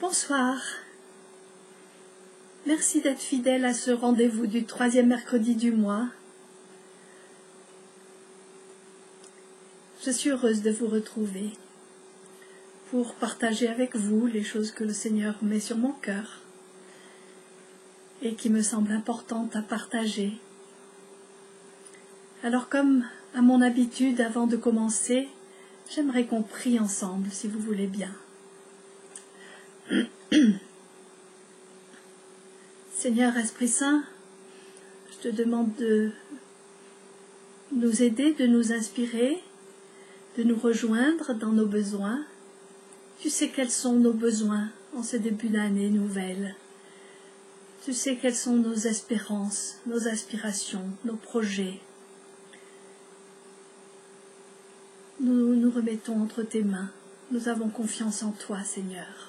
Bonsoir. Merci d'être fidèle à ce rendez-vous du 3e mercredi du mois. Je suis heureuse de vous retrouver pour partager avec vous les choses que le Seigneur met sur mon cœur et qui me semblent importantes à partager. Alors, comme à mon habitude, avant de commencer, j'aimerais qu'on prie ensemble, si vous voulez bien. Seigneur Esprit Saint, je te demande de nous aider, de nous inspirer, de nous rejoindre dans nos besoins. Tu sais quels sont nos besoins en ce début d'année nouvelle. Tu sais quelles sont nos espérances, nos aspirations, nos projets. Nous nous remettons entre tes mains. Nous avons confiance en toi, Seigneur.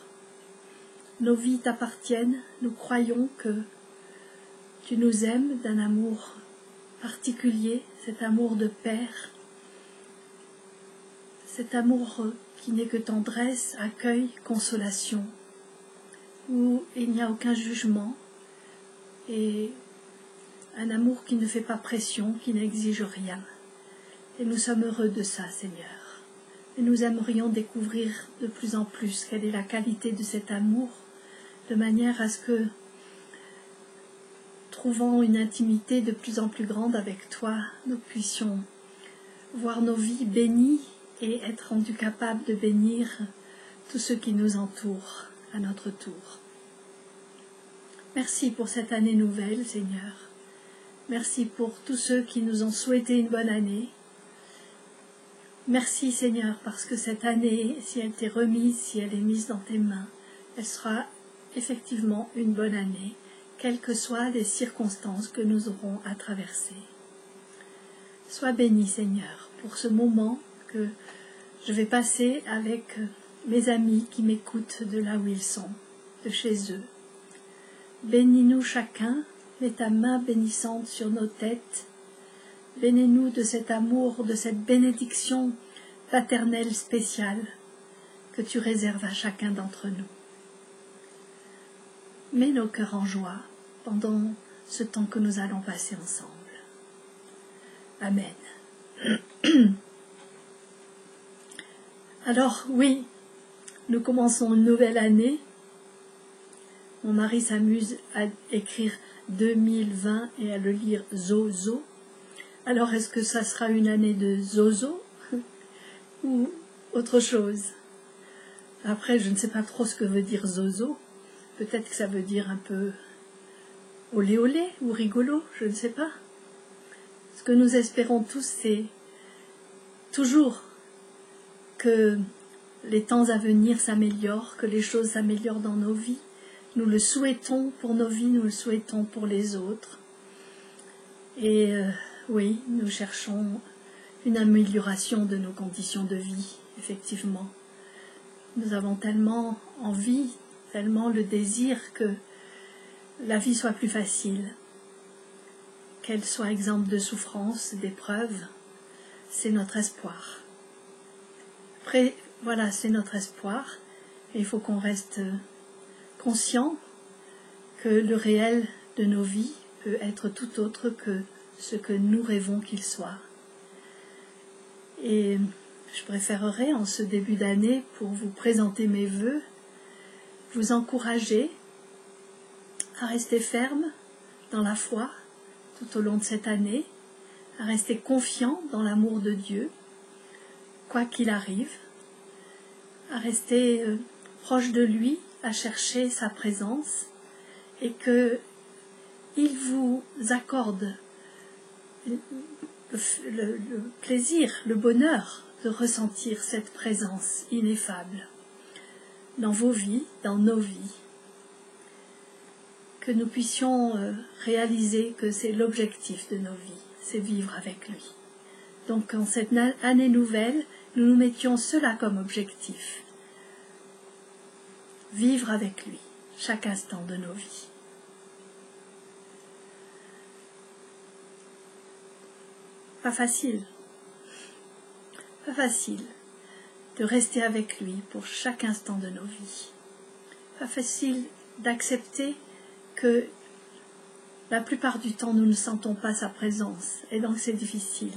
Nos vies t'appartiennent. Nous croyons que tu nous aimes d'un amour particulier, cet amour de Père, cet amour qui n'est que tendresse, accueil, consolation, où il n'y a aucun jugement et un amour qui ne fait pas pression, qui n'exige rien. Et nous sommes heureux de ça, Seigneur. Et nous aimerions découvrir de plus en plus quelle est la qualité de cet amour, de manière à ce que, trouvant une intimité de plus en plus grande avec toi, nous puissions voir nos vies bénies et être rendus capables de bénir tous ceux qui nous entourent à notre tour. Merci pour cette année nouvelle, Seigneur. Merci pour tous ceux qui nous ont souhaité une bonne année. Merci, Seigneur, parce que cette année, si elle t'est remise, si elle est mise dans tes mains, elle sera effectivement une bonne année, quelles que soient les circonstances que nous aurons à traverser. Sois béni, Seigneur, pour ce moment que je vais passer avec mes amis qui m'écoutent de là où ils sont, de chez eux. Bénis-nous chacun, mets ta main bénissante sur nos têtes. Bénis-nous de cet amour, de cette bénédiction paternelle spéciale que tu réserves à chacun d'entre nous. Mets nos cœurs en joie pendant ce temps que nous allons passer ensemble. Amen. Alors oui, nous commençons une nouvelle année. Mon mari s'amuse à écrire 2020 et à le lire zozo. Alors est-ce que ça sera une année de zozo ou autre chose? Après, je ne sais pas trop ce que veut dire zozo. Peut-être que ça veut dire un peu olé olé ou rigolo, je ne sais pas. Ce que nous espérons tous, c'est toujours que les temps à venir s'améliorent, que les choses s'améliorent dans nos vies. Nous le souhaitons pour nos vies, nous le souhaitons pour les autres. Et oui, nous cherchons une amélioration de nos conditions de vie, effectivement. Nous avons tellement envie, tellement le désir que la vie soit plus facile, qu'elle soit exempte de souffrance, d'épreuves. C'est notre espoir. Après, voilà, c'est notre espoir. Et il faut qu'on reste conscient que le réel de nos vies peut être tout autre que ce que nous rêvons qu'il soit. Et je préférerais, en ce début d'année, pour vous présenter mes vœux, vous encourager à rester ferme dans la foi tout au long de cette année, à rester confiant dans l'amour de Dieu, quoi qu'il arrive, à rester proche de lui, à chercher sa présence, et qu'il vous accorde le plaisir, le bonheur de ressentir cette présence ineffable dans vos vies, dans nos vies. Que nous puissions réaliser que c'est l'objectif de nos vies, c'est vivre avec lui. Donc en cette année nouvelle, nous nous mettions cela comme objectif. Vivre avec lui, chaque instant de nos vies. Pas facile de rester avec lui pour chaque instant de nos vies. pas facile d'accepter que la plupart du temps nous ne sentons pas sa présence et donc c'est difficile.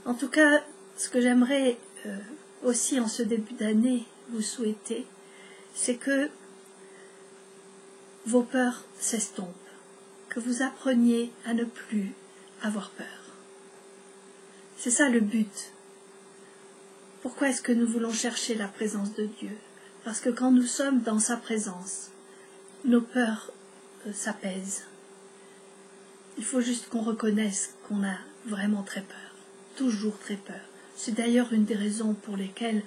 En tout cas, ce que j'aimerais aussi en ce début d'année vous souhaiter, c'est que vos peurs s'estompent, que vous appreniez à ne plus avoir peur. C'est ça le but. Pourquoi est-ce que nous voulons chercher la présence de Dieu? Parce que quand nous sommes dans sa présence, nos peurs s'apaisent. Il faut juste qu'on reconnaisse qu'on a vraiment très peur, toujours très peur. C'est d'ailleurs une des raisons pour lesquelles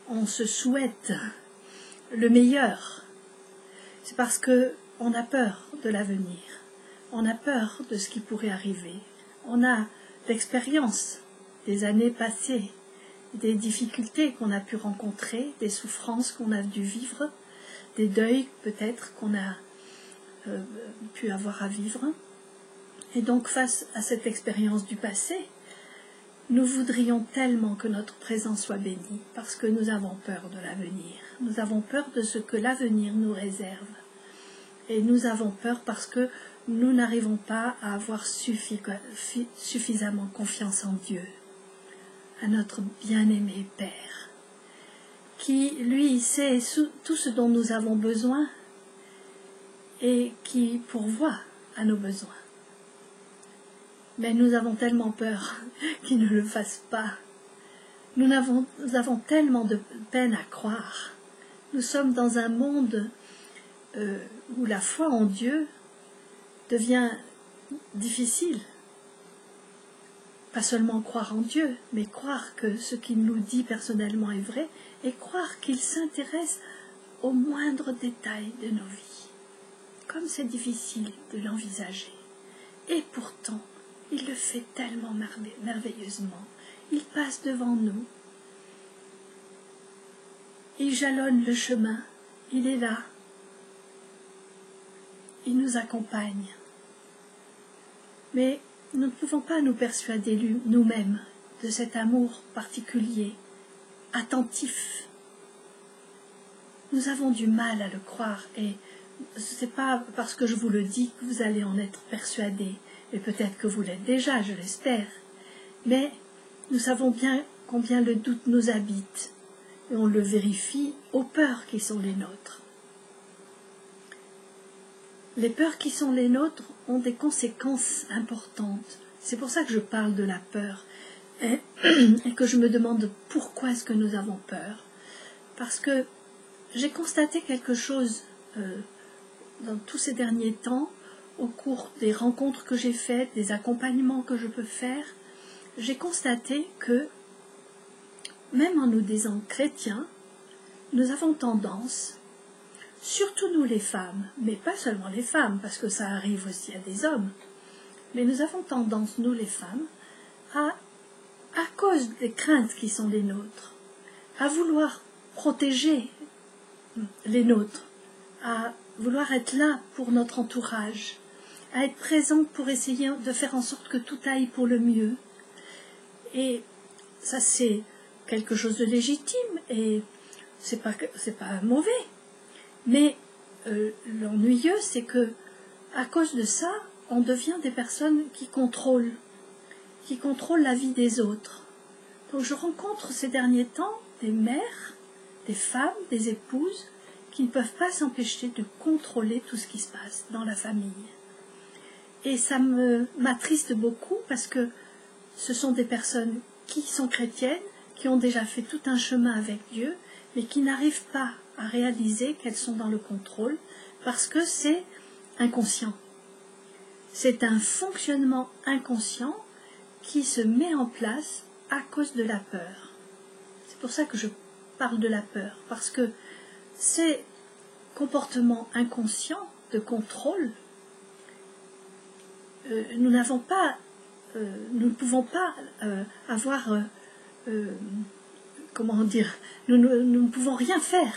on se souhaite le meilleur. C'est parce qu'on a peur de l'avenir, on a peur de ce qui pourrait arriver, on a l'expérience des années passées, des difficultés qu'on a pu rencontrer, des souffrances qu'on a dû vivre, des deuils peut-être qu'on a pu avoir à vivre. Et donc face à cette expérience du passé, nous voudrions tellement que notre présent soit béni, parce que nous avons peur de l'avenir. Nous avons peur de ce que l'avenir nous réserve. Et nous avons peur parce que nous n'arrivons pas à avoir suffisamment confiance en Dieu, à notre bien-aimé Père, qui, lui, sait tout ce dont nous avons besoin et qui pourvoit à nos besoins. Mais nous avons tellement peur qu'il ne le fasse pas. Nous avons tellement de peine à croire. Nous sommes dans un monde où la foi en Dieu devient difficile. Pas seulement croire en Dieu, mais croire que ce qu'il nous dit personnellement est vrai et croire qu'il s'intéresse aux moindres détails de nos vies. Comme c'est difficile de l'envisager. Et pourtant, il le fait tellement merveilleusement. Il passe devant nous. Il jalonne le chemin. Il est là. Il nous accompagne. Mais nous ne pouvons pas nous persuader nous-mêmes de cet amour particulier, attentif. Nous avons du mal à le croire et ce n'est pas parce que je vous le dis que vous allez en être persuadés. Et peut-être que vous l'êtes déjà, je l'espère. Mais nous savons bien combien le doute nous habite. Et on le vérifie aux peurs qui sont les nôtres. Les peurs qui sont les nôtres ont des conséquences importantes. C'est pour ça que je parle de la peur. Et que je me demande pourquoi est-ce que nous avons peur. Parce que j'ai constaté quelque chose dans tous ces derniers temps, au cours des rencontres que j'ai faites, des accompagnements que je peux faire, j'ai constaté que, même en nous disant chrétiens, nous avons tendance, surtout nous les femmes, mais pas seulement les femmes, parce que ça arrive aussi à des hommes, mais nous avons tendance, nous les femmes, à cause des craintes qui sont les nôtres, à vouloir protéger les nôtres, à vouloir être là pour notre entourage, à être présente pour essayer de faire en sorte que tout aille pour le mieux. Et ça, c'est quelque chose de légitime et c'est pas mauvais. Mais l'ennuyeux, c'est que à cause de ça, on devient des personnes qui contrôlent la vie des autres. Donc je rencontre ces derniers temps des mères, des femmes, des épouses qui ne peuvent pas s'empêcher de contrôler tout ce qui se passe dans la famille. Et ça m'attriste beaucoup parce que ce sont des personnes qui sont chrétiennes, qui ont déjà fait tout un chemin avec Dieu, mais qui n'arrivent pas à réaliser qu'elles sont dans le contrôle parce que c'est inconscient. C'est un fonctionnement inconscient qui se met en place à cause de la peur. C'est pour ça que je parle de la peur, parce que ces comportements inconscients de contrôle, nous ne pouvons pas avoir, nous ne pouvons rien faire.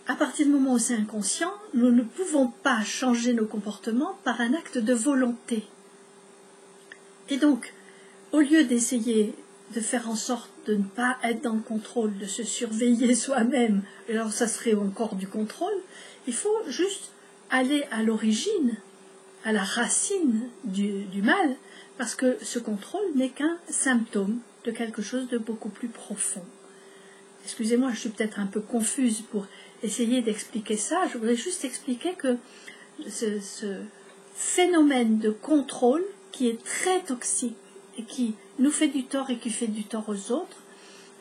À partir du moment où c'est inconscient, nous ne pouvons pas changer nos comportements par un acte de volonté. Et donc, au lieu d'essayer de faire en sorte de ne pas être dans le contrôle, de se surveiller soi-même, et alors ça serait encore du contrôle. Il faut juste aller à l'origine, à la racine du mal, parce que ce contrôle n'est qu'un symptôme de quelque chose de beaucoup plus profond. Excusez-moi, je suis peut-être un peu confuse pour essayer d'expliquer ça. Je voudrais juste expliquer que ce phénomène de contrôle qui est très toxique et qui nous fait du tort et qui fait du tort aux autres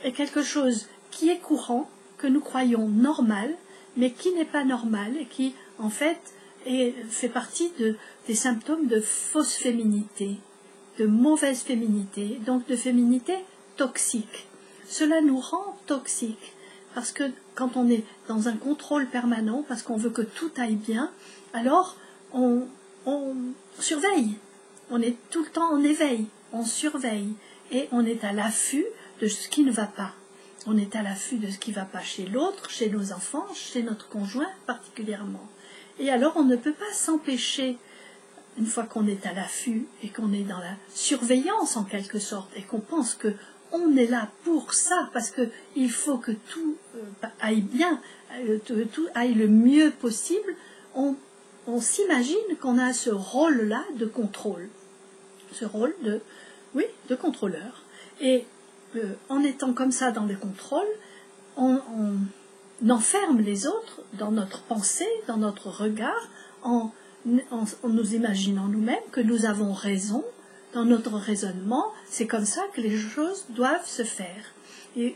est quelque chose qui est courant, que nous croyons normal, mais qui n'est pas normal et qui, en fait, fait partie des symptômes de fausse féminité, de mauvaise féminité, donc de féminité toxique. Cela nous rend toxiques, parce que quand on est dans un contrôle permanent, parce qu'on veut que tout aille bien, alors on surveille, on est tout le temps en éveil, on surveille, et on est à l'affût de ce qui ne va pas. On est à l'affût de ce qui ne va pas chez l'autre, chez nos enfants, chez notre conjoint particulièrement. Et alors on ne peut pas s'empêcher, une fois qu'on est à l'affût et qu'on est dans la surveillance en quelque sorte, et qu'on pense que on est là pour ça, parce qu'il faut que tout aille bien, tout aille le mieux possible, on s'imagine qu'on a ce rôle-là de contrôle, ce rôle de contrôleur. Et en étant comme ça dans le contrôle, on enferme les autres dans notre pensée, dans notre regard, en nous imaginant nous-mêmes que nous avons raison. Dans notre raisonnement, c'est comme ça que les choses doivent se faire. Et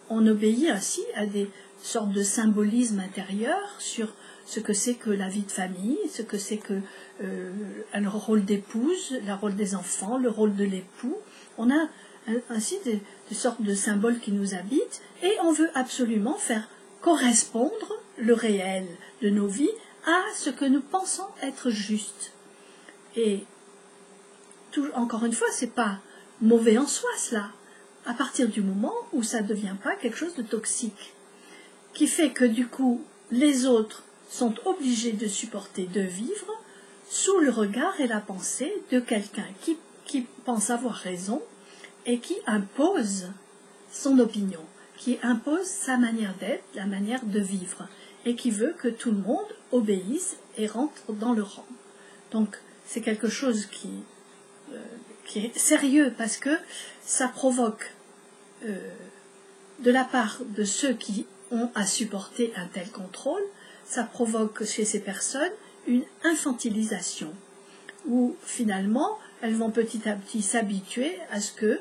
on obéit ainsi à des sortes de symbolismes intérieurs sur ce que c'est que la vie de famille, ce que c'est que le rôle d'épouse, le rôle des enfants, le rôle de l'époux. On a ainsi des sortes de symboles qui nous habitent et on veut absolument faire correspondre le réel de nos vies à ce que nous pensons être juste. Et encore une fois, c'est pas mauvais en soi cela, à partir du moment où ça ne devient pas quelque chose de toxique, qui fait que du coup, les autres sont obligés de supporter, de vivre sous le regard et la pensée de quelqu'un qui pense avoir raison et qui impose son opinion, qui impose sa manière d'être, la manière de vivre, et qui veut que tout le monde obéisse et rentre dans le rang. Donc, c'est quelque chose qui est sérieux parce que ça provoque de la part de ceux qui ont à supporter un tel contrôle, ça provoque chez ces personnes une infantilisation où finalement elles vont petit à petit s'habituer à ce que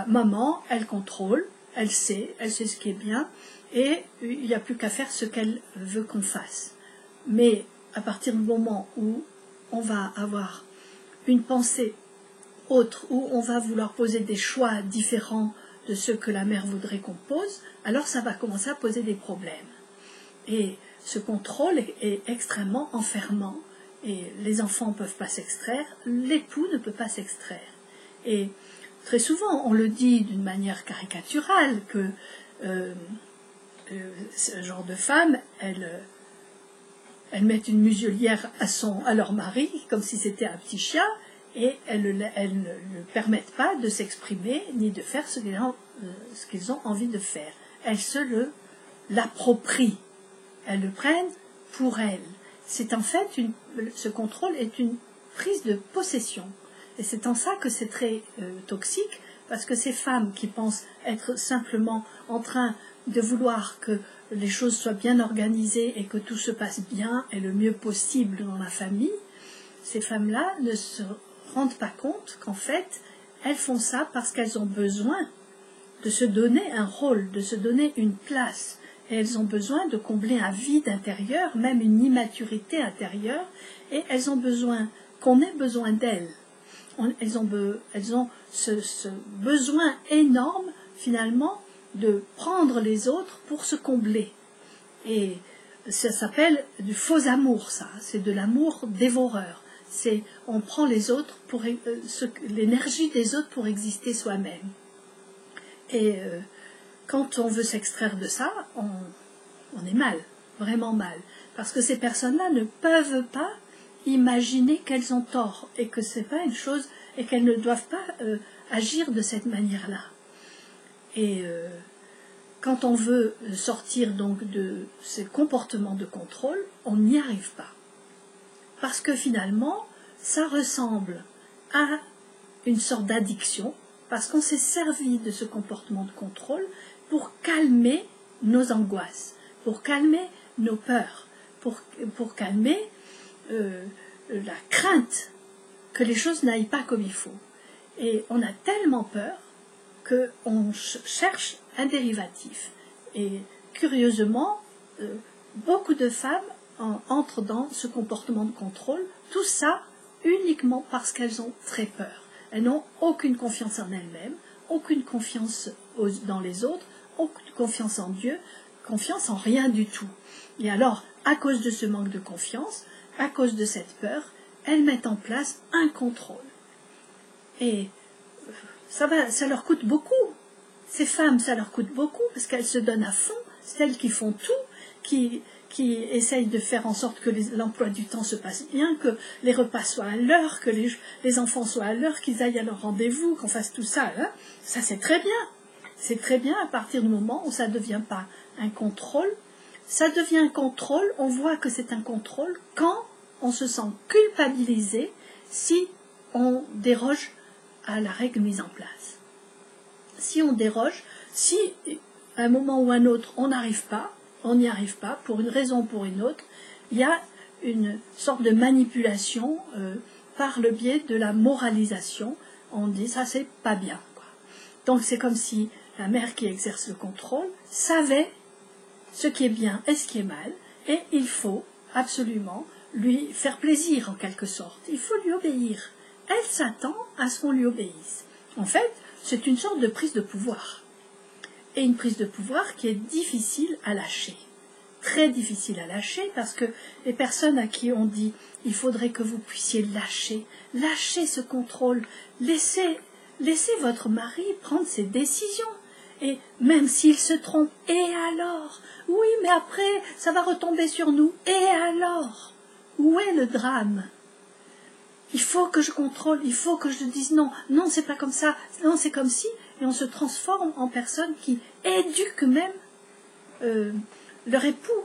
maman, elle contrôle, elle sait ce qui est bien et il n'y a plus qu'à faire ce qu'elle veut qu'on fasse. Mais à partir du moment où on va avoir une pensée autre, où on va vouloir poser des choix différents de ceux que la mère voudrait qu'on pose, alors ça va commencer à poser des problèmes. Et ce contrôle est extrêmement enfermant, et les enfants ne peuvent pas s'extraire, l'époux ne peut pas s'extraire. Et très souvent, on le dit d'une manière caricaturale, que ce genre de femmes, elles mettent une muselière à leur mari, comme si c'était un petit chien, et elles ne permettent pas de s'exprimer ni de faire ce qu'ils ont envie de faire. Elles se l'approprient, elles le prennent pour elles. C'est en fait ce contrôle est une prise de possession. Et c'est en ça que c'est très toxique, parce que ces femmes qui pensent être simplement en train de vouloir que les choses soient bien organisées et que tout se passe bien et le mieux possible dans la famille, ces femmes-là ne se rendent pas compte qu'en fait, elles font ça parce qu'elles ont besoin de se donner un rôle, de se donner une place. Et elles ont besoin de combler un vide intérieur, même une immaturité intérieure, et elles ont besoin qu'on ait besoin d'elles. Elles ont ce besoin énorme, finalement, de prendre les autres pour se combler. Et ça s'appelle du faux amour, ça. C'est de l'amour dévoreur. On prend les autres pour l'énergie des autres pour exister soi-même. Et quand on veut s'extraire de ça, on est mal, vraiment mal. Parce que ces personnes-là ne peuvent pas imaginer qu'elles ont tort et que c'est pas une chose et qu'elles ne doivent pas agir de cette manière-là. Et quand on veut sortir donc de ces comportements de contrôle, on n'y arrive pas. Parce que finalement, ça ressemble à une sorte d'addiction, parce qu'on s'est servi de ce comportement de contrôle pour calmer nos angoisses, pour calmer nos peurs, pour calmer la crainte que les choses n'aillent pas comme il faut. Et on a tellement peur qu'on cherche un dérivatif. Et curieusement, beaucoup de femmes entrent dans ce comportement de contrôle, tout ça uniquement parce qu'elles ont très peur. Elles n'ont aucune confiance en elles-mêmes, aucune confiance dans les autres, aucune confiance en Dieu, confiance en rien du tout. Et alors, à cause de ce manque de confiance, à cause de cette peur, elles mettent en place un contrôle. Et ça leur coûte beaucoup. Ces femmes, ça leur coûte beaucoup parce qu'elles se donnent à fond, c'est elles qui font tout, qui essayent de faire en sorte que l'emploi du temps se passe bien, que les repas soient à l'heure, que les enfants soient à l'heure, qu'ils aillent à leur rendez-vous, qu'on fasse tout ça. Hein. Ça, c'est très bien. C'est très bien à partir du moment où ça ne devient pas un contrôle. Ça devient un contrôle, on voit que c'est un contrôle quand on se sent culpabilisé si on déroge à la règle mise en place. Si on déroge, si à un moment ou à un autre on n'y arrive pas, pour une raison ou pour une autre, il y a une sorte de manipulation par le biais de la moralisation. On dit ça c'est pas bien, quoi. Donc c'est comme si la mère qui exerce le contrôle savait ce qui est bien et ce qui est mal, et il faut absolument lui faire plaisir en quelque sorte. Il faut lui obéir. Elle s'attend à ce qu'on lui obéisse. En fait, c'est une sorte de prise de pouvoir. Et une prise de pouvoir qui est difficile à lâcher. Très difficile à lâcher parce que les personnes à qui on dit il faudrait que vous puissiez lâcher ce contrôle, laissez votre mari prendre ses décisions. Et même s'il se trompe, et alors? Oui, mais après, ça va retomber sur nous. Et alors? Où est le drame? Il faut que je contrôle, il faut que je dise non, non, c'est pas comme ça, non, c'est comme si, et on se transforme en personne qui éduque même leur époux.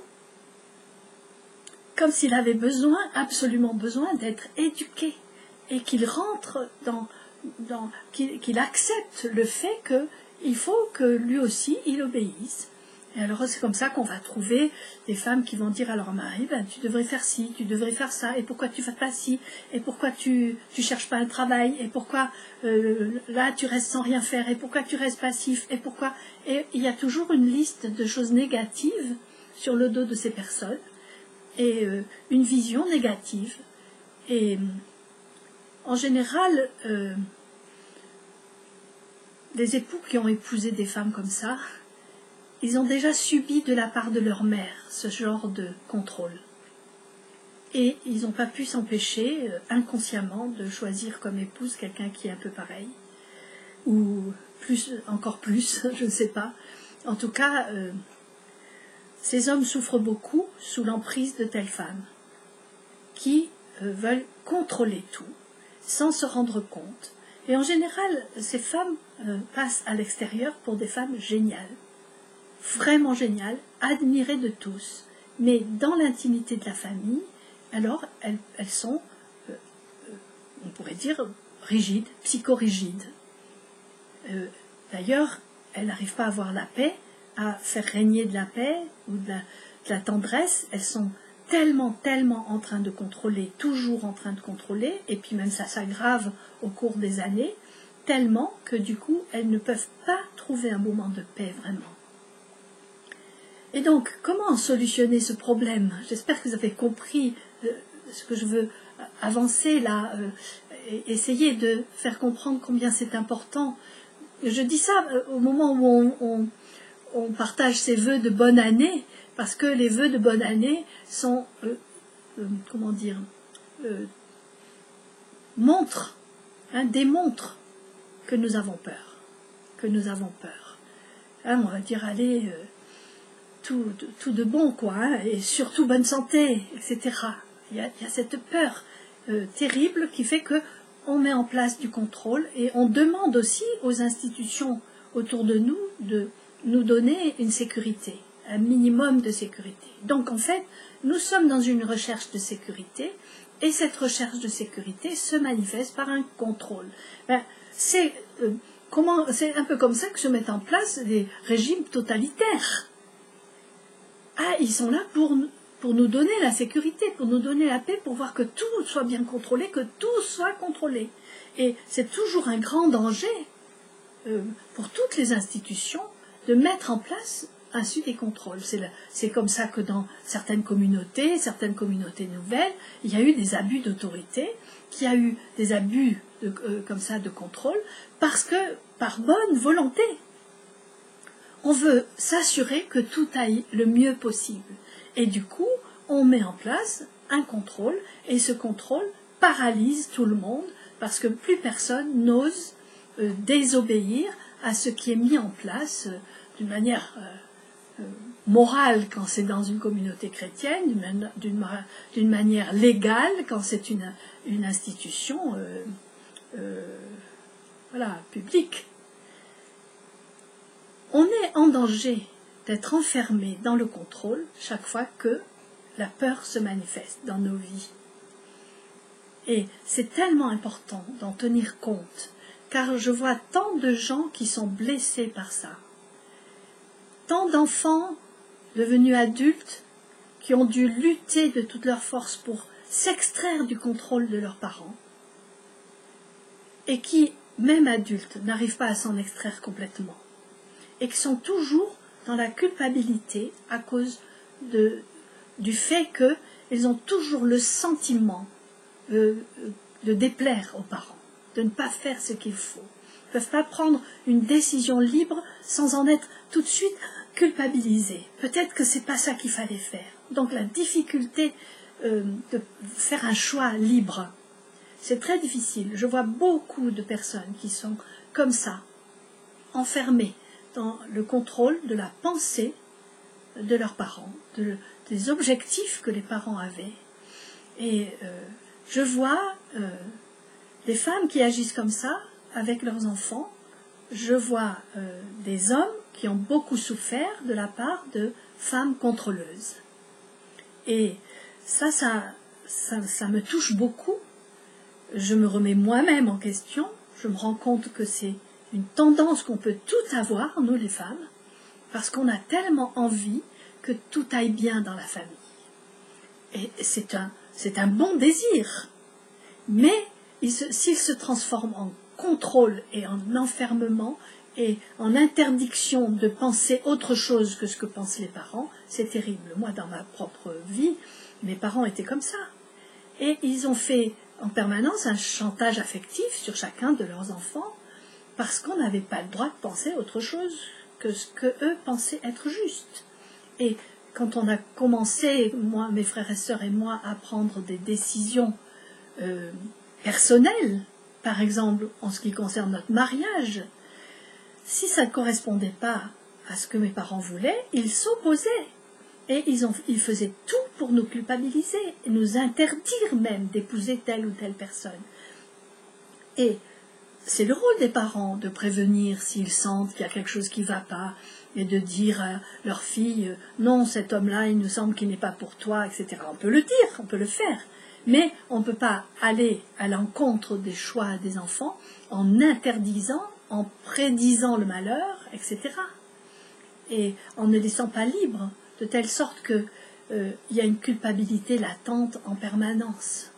Comme s'il avait absolument besoin d'être éduqué, et qu'il rentre qu'il accepte le fait qu'il faut que lui aussi, il obéisse. Et alors c'est comme ça qu'on va trouver des femmes qui vont dire à leur mari, tu devrais faire ci, tu devrais faire ça, et pourquoi tu ne fais pas ci, et pourquoi tu cherches pas un travail, et pourquoi là tu restes sans rien faire, et pourquoi tu restes passif, et pourquoi... Et il y a toujours une liste de choses négatives sur le dos de ces personnes, et une vision négative. Et en général, les époux qui ont épousé des femmes comme ça, ils ont déjà subi de la part de leur mère ce genre de contrôle. Et ils n'ont pas pu s'empêcher inconsciemment de choisir comme épouse quelqu'un qui est un peu pareil. Ou encore plus, je ne sais pas. En tout cas, ces hommes souffrent beaucoup sous l'emprise de telles femmes qui veulent contrôler tout sans se rendre compte. Et en général, ces femmes passent à l'extérieur pour des femmes géniales. Vraiment géniales, admirées de tous, mais dans l'intimité de la famille, alors elles sont, on pourrait dire, rigides, psychorigides. D'ailleurs, elles n'arrivent pas à avoir la paix, à faire régner de la paix ou de la tendresse. Elles sont tellement en train de contrôler, toujours en train de contrôler, et puis même ça s'aggrave au cours des années, tellement que du coup, elles ne peuvent pas trouver un moment de paix vraiment. Et donc, comment solutionner ce problème? J'espère que vous avez compris ce que je veux avancer là, essayer de faire comprendre combien c'est important. Je dis ça au moment où on partage ces vœux de bonne année, parce que les vœux de bonne année sont, démontrent que nous avons peur. Hein, on va dire, allez... tout de bon, quoi, hein, et surtout bonne santé, etc. Il y a cette peur terrible qui fait que on met en place du contrôle et on demande aussi aux institutions autour de nous de nous donner une sécurité, un minimum de sécurité. Donc en fait, nous sommes dans une recherche de sécurité et cette recherche de sécurité se manifeste par un contrôle. C'est un peu comme ça que se mettent en place des régimes totalitaires. Ah, ils sont là pour nous donner la sécurité, pour nous donner la paix, pour voir que tout soit bien contrôlé, que tout soit contrôlé. Et c'est toujours un grand danger pour toutes les institutions de mettre en place ainsi des contrôles. C'est comme ça que dans certaines communautés nouvelles, il y a eu des abus d'autorité, qu'il y a eu des abus comme ça de contrôle, parce que par bonne volonté, on veut s'assurer que tout aille le mieux possible. Et du coup, on met en place un contrôle, et ce contrôle paralyse tout le monde, parce que plus personne n'ose désobéir à ce qui est mis en place d'une manière morale quand c'est dans une communauté chrétienne, d'une manière légale quand c'est une institution publique. On est en danger d'être enfermé dans le contrôle chaque fois que la peur se manifeste dans nos vies. Et c'est tellement important d'en tenir compte, car je vois tant de gens qui sont blessés par ça. Tant d'enfants devenus adultes qui ont dû lutter de toute leur force pour s'extraire du contrôle de leurs parents et qui, même adultes, n'arrivent pas à s'en extraire complètement et qui sont toujours dans la culpabilité à cause du fait qu'ils ont toujours le sentiment de déplaire aux parents, de ne pas faire ce qu'il faut. Ils ne peuvent pas prendre une décision libre sans en être tout de suite culpabilisés. Peut-être que ce n'est pas ça qu'il fallait faire. Donc la difficulté de faire un choix libre, c'est très difficile. Je vois beaucoup de personnes qui sont comme ça, enfermées dans le contrôle de la pensée de leurs parents, des objectifs que les parents avaient. Et je vois des femmes qui agissent comme ça avec leurs enfants. Je vois des hommes qui ont beaucoup souffert de la part de femmes contrôleuses. Et ça me touche beaucoup. Je me remets moi-même en question. Je me rends compte que c'est une tendance qu'on peut tout avoir, nous les femmes, parce qu'on a tellement envie que tout aille bien dans la famille. Et c'est un bon désir. Mais s'il se transforme en contrôle et en enfermement et en interdiction de penser autre chose que ce que pensent les parents, c'est terrible. Moi, dans ma propre vie, mes parents étaient comme ça. Et ils ont fait en permanence un chantage affectif sur chacun de leurs enfants parce qu'on n'avait pas le droit de penser autre chose que ce qu'eux pensaient être juste. Et quand on a commencé, moi, mes frères et sœurs et moi, à prendre des décisions personnelles, par exemple en ce qui concerne notre mariage, si ça ne correspondait pas à ce que mes parents voulaient, ils s'opposaient. Et ils faisaient tout pour nous culpabiliser, et nous interdire même d'épouser telle ou telle personne. Et c'est le rôle des parents de prévenir s'ils sentent qu'il y a quelque chose qui ne va pas, et de dire à leur fille « Non, cet homme-là, il nous semble qu'il n'est pas pour toi, etc. » On peut le dire, on peut le faire, mais on ne peut pas aller à l'encontre des choix des enfants en interdisant, en prédisant le malheur, etc. Et en ne laissant pas libre, de telle sorte qu'il y a une culpabilité latente en permanence.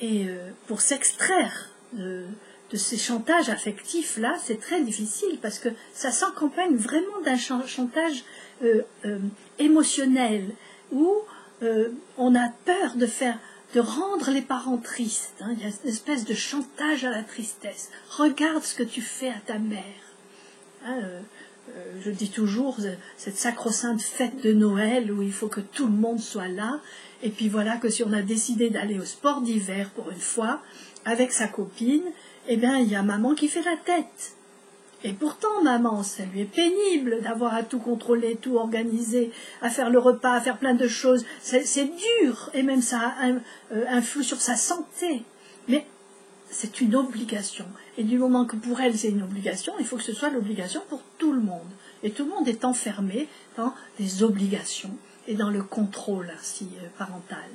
Et pour s'extraire de ces chantages affectifs-là, c'est très difficile, parce que ça s'accompagne vraiment d'un chantage émotionnel, où on a peur de rendre les parents tristes. Hein. Il y a une espèce de chantage à la tristesse. Regarde ce que tu fais à ta mère. Hein, je dis toujours, cette sacro-sainte fête de Noël où il faut que tout le monde soit là, et puis voilà que si on a décidé d'aller au sport d'hiver pour une fois, avec sa copine, eh bien il y a maman qui fait la tête. Et pourtant, maman, ça lui est pénible d'avoir à tout contrôler, tout organiser, à faire le repas, à faire plein de choses. C'est dur, et même ça influe sur sa santé. Mais c'est une obligation. Et du moment que pour elle c'est une obligation, il faut que ce soit l'obligation pour tout le monde. Et tout le monde est enfermé dans des obligations et dans le contrôle ainsi parental.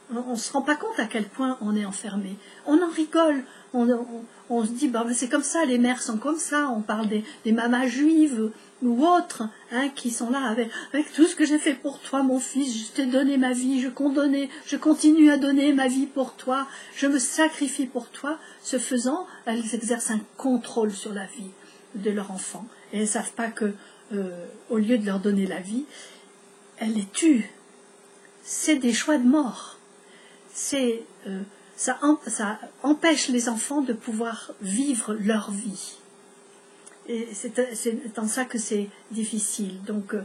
On ne se rend pas compte à quel point on est enfermé. On en rigole, on se dit, bah, c'est comme ça, les mères sont comme ça, on parle des mamas juives ou autres, hein, qui sont là avec tout ce que j'ai fait pour toi, mon fils, je t'ai donné ma vie, je continue à donner ma vie pour toi, je me sacrifie pour toi. Ce faisant, elles exercent un contrôle sur la vie de leur enfant. Et elles ne savent pas que, au lieu de leur donner la vie, elles les tuent. C'est des choix de mort. Ça empêche les enfants de pouvoir vivre leur vie. Et c'est en ça que c'est difficile. Donc,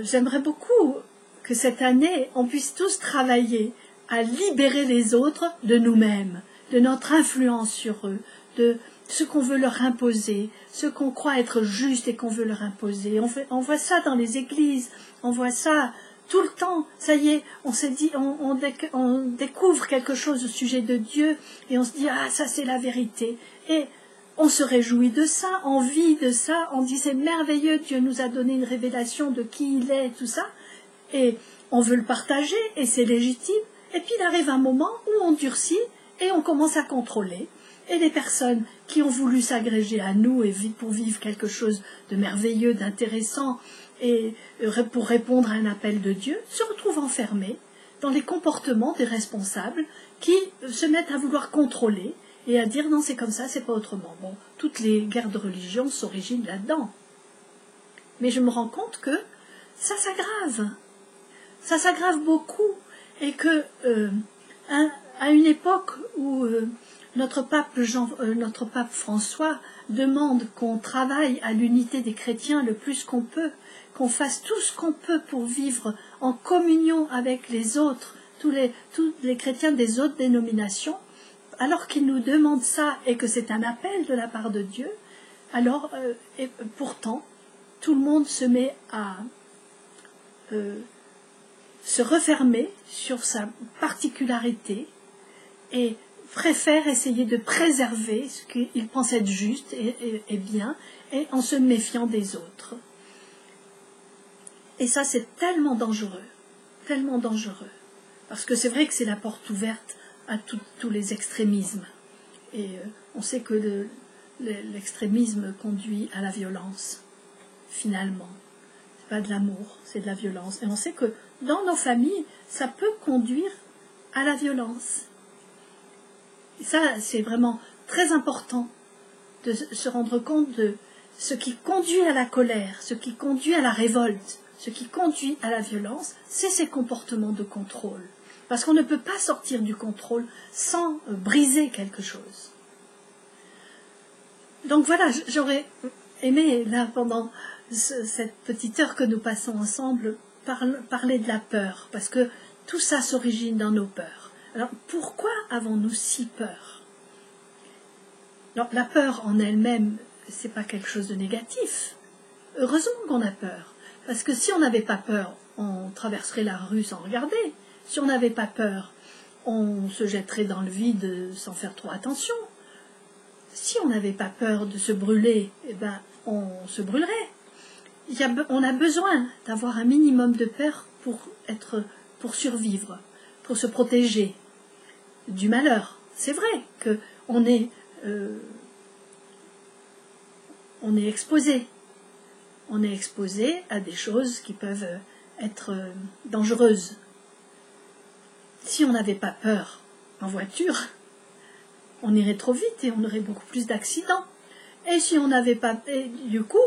j'aimerais beaucoup que cette année, on puisse tous travailler à libérer les autres de nous-mêmes, de notre influence sur eux, de ce qu'on veut leur imposer, ce qu'on croit être juste et qu'on veut leur imposer. On voit ça dans les églises, on voit ça tout le temps. Ça y est, on s'est dit, on découvre quelque chose au sujet de Dieu et on se dit, ah, ça c'est la vérité. Et on se réjouit de ça, on vit de ça, on dit c'est merveilleux, Dieu nous a donné une révélation de qui il est, tout ça. Et on veut le partager et c'est légitime. Et puis il arrive un moment où on durcit et on commence à contrôler. Et les personnes qui ont voulu s'agréger à nous et pour vivre quelque chose de merveilleux, d'intéressant, et pour répondre à un appel de Dieu, se retrouvent enfermés dans les comportements des responsables qui se mettent à vouloir contrôler et à dire non, c'est comme ça, c'est pas autrement. Bon, toutes les guerres de religion s'originent là-dedans. Mais je me rends compte que ça s'aggrave. Ça s'aggrave beaucoup. Et que à une époque où notre pape François demande qu'on travaille à l'unité des chrétiens le plus qu'on peut, qu'on fasse tout ce qu'on peut pour vivre en communion avec les autres, tous les chrétiens des autres dénominations, alors qu'il nous demande ça et que c'est un appel de la part de Dieu, alors et pourtant tout le monde se met à se refermer sur sa particularité et préfère essayer de préserver ce qu'il pense être juste et bien, et en se méfiant des autres. Et ça, c'est tellement dangereux, parce que c'est vrai que c'est la porte ouverte à tous les extrémismes. Et on sait que l'extrémisme conduit à la violence, finalement. C'est pas de l'amour, c'est de la violence. Et on sait que dans nos familles, ça peut conduire à la violence. Et ça, c'est vraiment très important de se rendre compte de ce qui conduit à la colère, ce qui conduit à la révolte, ce qui conduit à la violence, c'est ces comportements de contrôle. Parce qu'on ne peut pas sortir du contrôle sans briser quelque chose. Donc voilà, j'aurais aimé, là, pendant cette petite heure que nous passons ensemble, parler de la peur, parce que tout ça s'origine dans nos peurs. Alors, pourquoi avons-nous si peur? Alors, la peur en elle-même, c'est pas quelque chose de négatif. Heureusement qu'on a peur, parce que si on n'avait pas peur, on traverserait la rue sans regarder. Si on n'avait pas peur, on se jetterait dans le vide sans faire trop attention. Si on n'avait pas peur de se brûler, eh ben, on se brûlerait. On a besoin d'avoir un minimum de peur pour survivre, pour se protéger du malheur. C'est vrai qu'on est exposé. On est exposé à des choses qui peuvent être dangereuses. Si on n'avait pas peur en voiture, on irait trop vite et on aurait beaucoup plus d'accidents. Et si on n'avait pas... Et du coup,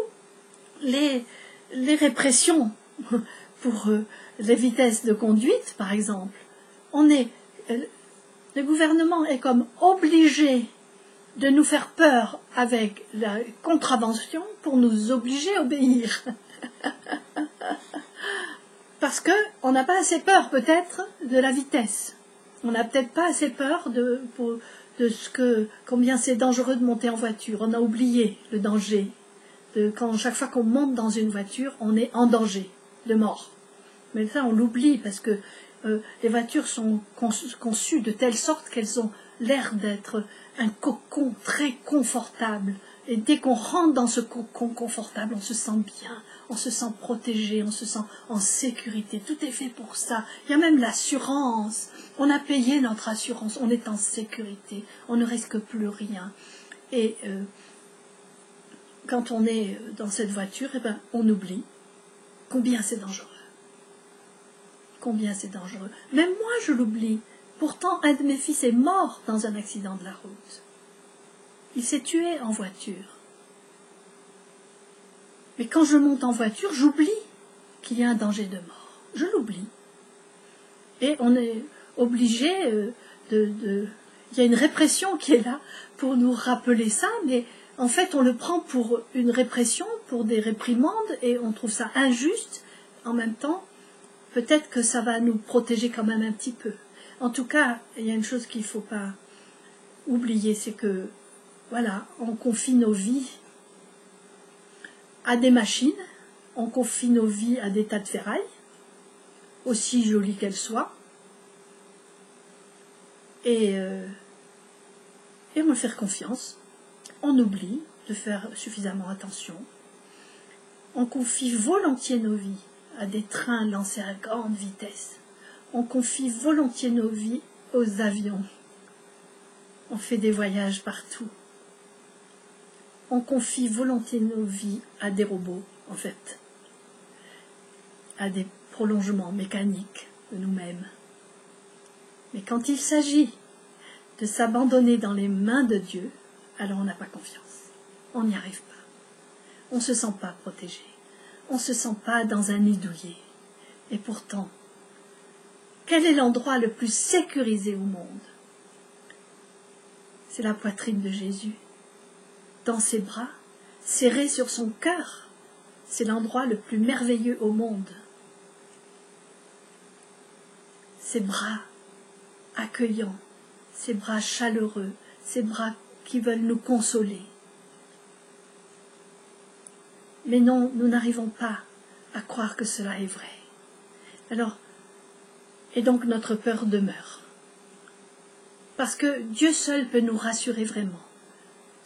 les répressions pour les vitesses de conduite, par exemple, le gouvernement est comme obligé de nous faire peur avec la contravention pour nous obliger à obéir. Parce qu'on n'a pas assez peur, peut-être, de la vitesse. On n'a peut-être pas assez peur de combien c'est dangereux de monter en voiture. On a oublié le danger. Chaque fois qu'on monte dans une voiture, on est en danger de mort. Mais ça, on l'oublie parce que les voitures sont conçues de telle sorte qu'elles ont l'air d'être un cocon très confortable. Et dès qu'on rentre dans ce cocon confortable, on se sent bien, on se sent protégé, on se sent en sécurité. Tout est fait pour ça. Il y a même l'assurance. On a payé notre assurance, on est en sécurité, on ne risque plus rien. Et quand on est dans cette voiture, eh ben, on oublie combien c'est dangereux. Combien c'est dangereux. Même moi, je l'oublie. Pourtant, un de mes fils est mort dans un accident de la route. Il s'est tué en voiture. Mais quand je monte en voiture, j'oublie qu'il y a un danger de mort. Je l'oublie. Et on est obligé il y a une répression qui est là pour nous rappeler ça, mais en fait, on le prend pour une répression, pour des réprimandes, et on trouve ça injuste. En même temps, peut-être que ça va nous protéger quand même un petit peu. En tout cas, il y a une chose qu'il ne faut pas oublier, c'est que, voilà, on confie nos vies à des machines, on confie nos vies à des tas de ferrailles, aussi jolies qu'elles soient, et on veut faire confiance. On oublie de faire suffisamment attention. On confie volontiers nos vies à des trains lancés à grande vitesse. On confie volontiers nos vies aux avions. On fait des voyages partout. On confie volontiers nos vies à des robots, en fait, à des prolongements mécaniques de nous-mêmes. Mais quand il s'agit de s'abandonner dans les mains de Dieu, alors on n'a pas confiance. On n'y arrive pas. On ne se sent pas protégé. On ne se sent pas dans un nid douillet. Et pourtant, quel est l'endroit le plus sécurisé au monde? C'est la poitrine de Jésus. Dans ses bras, serré sur son cœur, c'est l'endroit le plus merveilleux au monde. Ses bras accueillants, ses bras chaleureux, ses bras qui veulent nous consoler. Mais non, nous n'arrivons pas à croire que cela est vrai. Alors, et donc notre peur demeure. Parce que Dieu seul peut nous rassurer vraiment.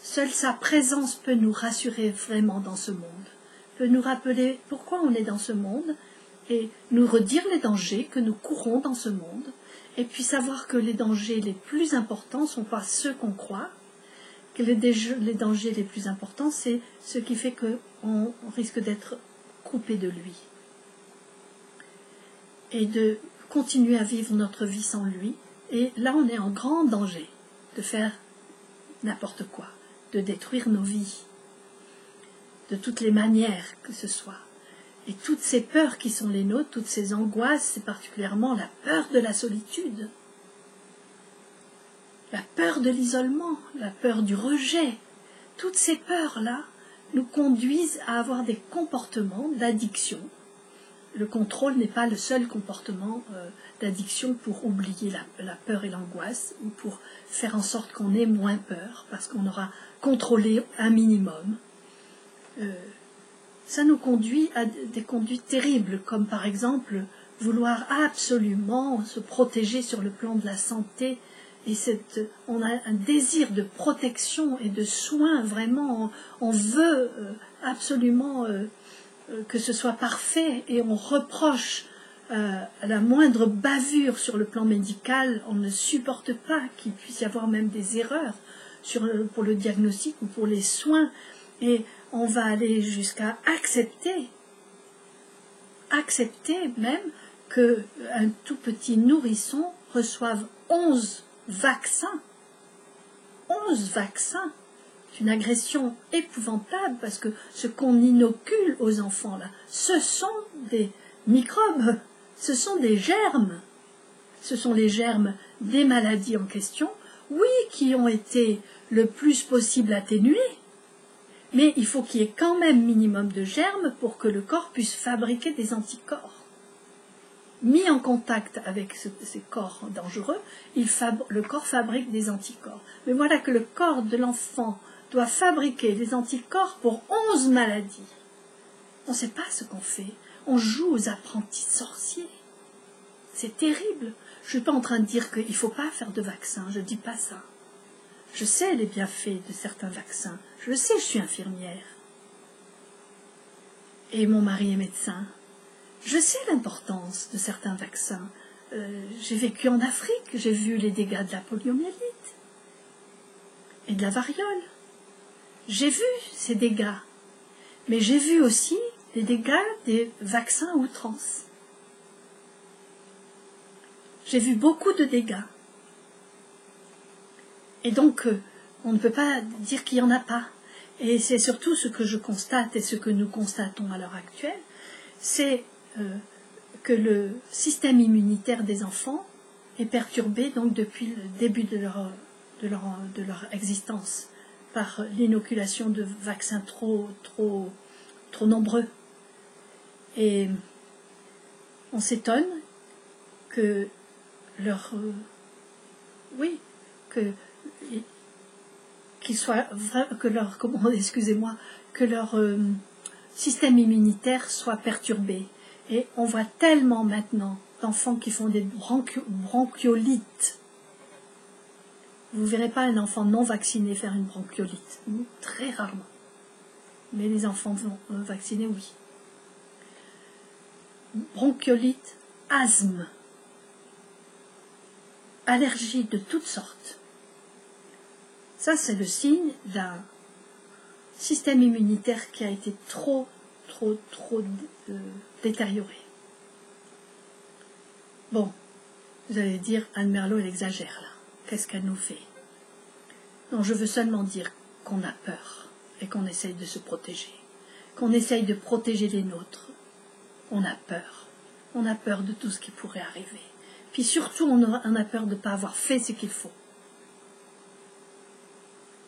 Seule sa présence peut nous rassurer vraiment dans ce monde. Peut nous rappeler pourquoi on est dans ce monde et nous redire les dangers que nous courons dans ce monde. Et puis savoir que les dangers les plus importants ne sont pas ceux qu'on croit, que les dangers les plus importants, c'est ce qui fait qu'on risque d'être coupé de lui. Et de continuer à vivre notre vie sans lui. Et là, on est en grand danger de faire n'importe quoi, de détruire nos vies, de toutes les manières que ce soit. Et toutes ces peurs qui sont les nôtres, toutes ces angoisses, c'est particulièrement la peur de la solitude, la peur de l'isolement, la peur du rejet. Toutes ces peurs-là nous conduisent à avoir des comportements d'addiction. Le contrôle n'est pas le seul comportement d'addiction pour oublier la peur et l'angoisse, ou pour faire en sorte qu'on ait moins peur, parce qu'on aura contrôlé un minimum. Ça nous conduit à des conduites terribles, comme par exemple vouloir absolument se protéger sur le plan de la santé. Et on a un désir de protection et de soins, vraiment, on veut absolument que ce soit parfait, et on reproche à la moindre bavure sur le plan médical, on ne supporte pas qu'il puisse y avoir même des erreurs pour le diagnostic ou pour les soins, et on va aller jusqu'à accepter même qu'un tout petit nourrisson reçoive 11 vaccins. 11 vaccins. C'est une agression épouvantable, parce que ce qu'on inocule aux enfants là, ce sont des microbes, ce sont des germes. Ce sont les germes des maladies en question, oui, qui ont été le plus possible atténués, mais il faut qu'il y ait quand même minimum de germes pour que le corps puisse fabriquer des anticorps. Mis en contact avec ces corps dangereux, le corps fabrique des anticorps. Mais voilà que le corps de l'enfant doit fabriquer des anticorps pour 11 maladies. On ne sait pas ce qu'on fait. On joue aux apprentis sorciers. C'est terrible. Je ne suis pas en train de dire qu'il ne faut pas faire de vaccin, je ne dis pas ça. Je sais les bienfaits de certains vaccins. Je le sais, je suis infirmière. Et mon mari est médecin. Je sais l'importance de certains vaccins. J'ai vécu en Afrique, j'ai vu les dégâts de la poliomyélite et de la variole. J'ai vu ces dégâts. Mais j'ai vu aussi les dégâts des vaccins à outrance. J'ai vu beaucoup de dégâts. Et donc, on ne peut pas dire qu'il n'y en a pas. Et c'est surtout ce que je constate et ce que nous constatons à l'heure actuelle, c'est que le système immunitaire des enfants est perturbé donc depuis le début de leur existence par l'inoculation de vaccins trop nombreux. Et on s'étonne que que leur système immunitaire soit perturbé. Et on voit tellement maintenant d'enfants qui font des bronchiolites. Vous ne verrez pas un enfant non vacciné faire une bronchiolite, très rarement. Mais les enfants vaccinés, oui. Bronchiolite, asthme, allergie de toutes sortes. Ça, c'est le signe d'un système immunitaire qui a été trop détérioré. Bon, vous allez dire, Anne Merlot, elle exagère là. Qu'est-ce qu'elle nous fait? Non, je veux seulement dire qu'on a peur et qu'on essaye de se protéger. Qu'on essaye de protéger les nôtres. On a peur. On a peur de tout ce qui pourrait arriver. Puis surtout, on a peur de ne pas avoir fait ce qu'il faut.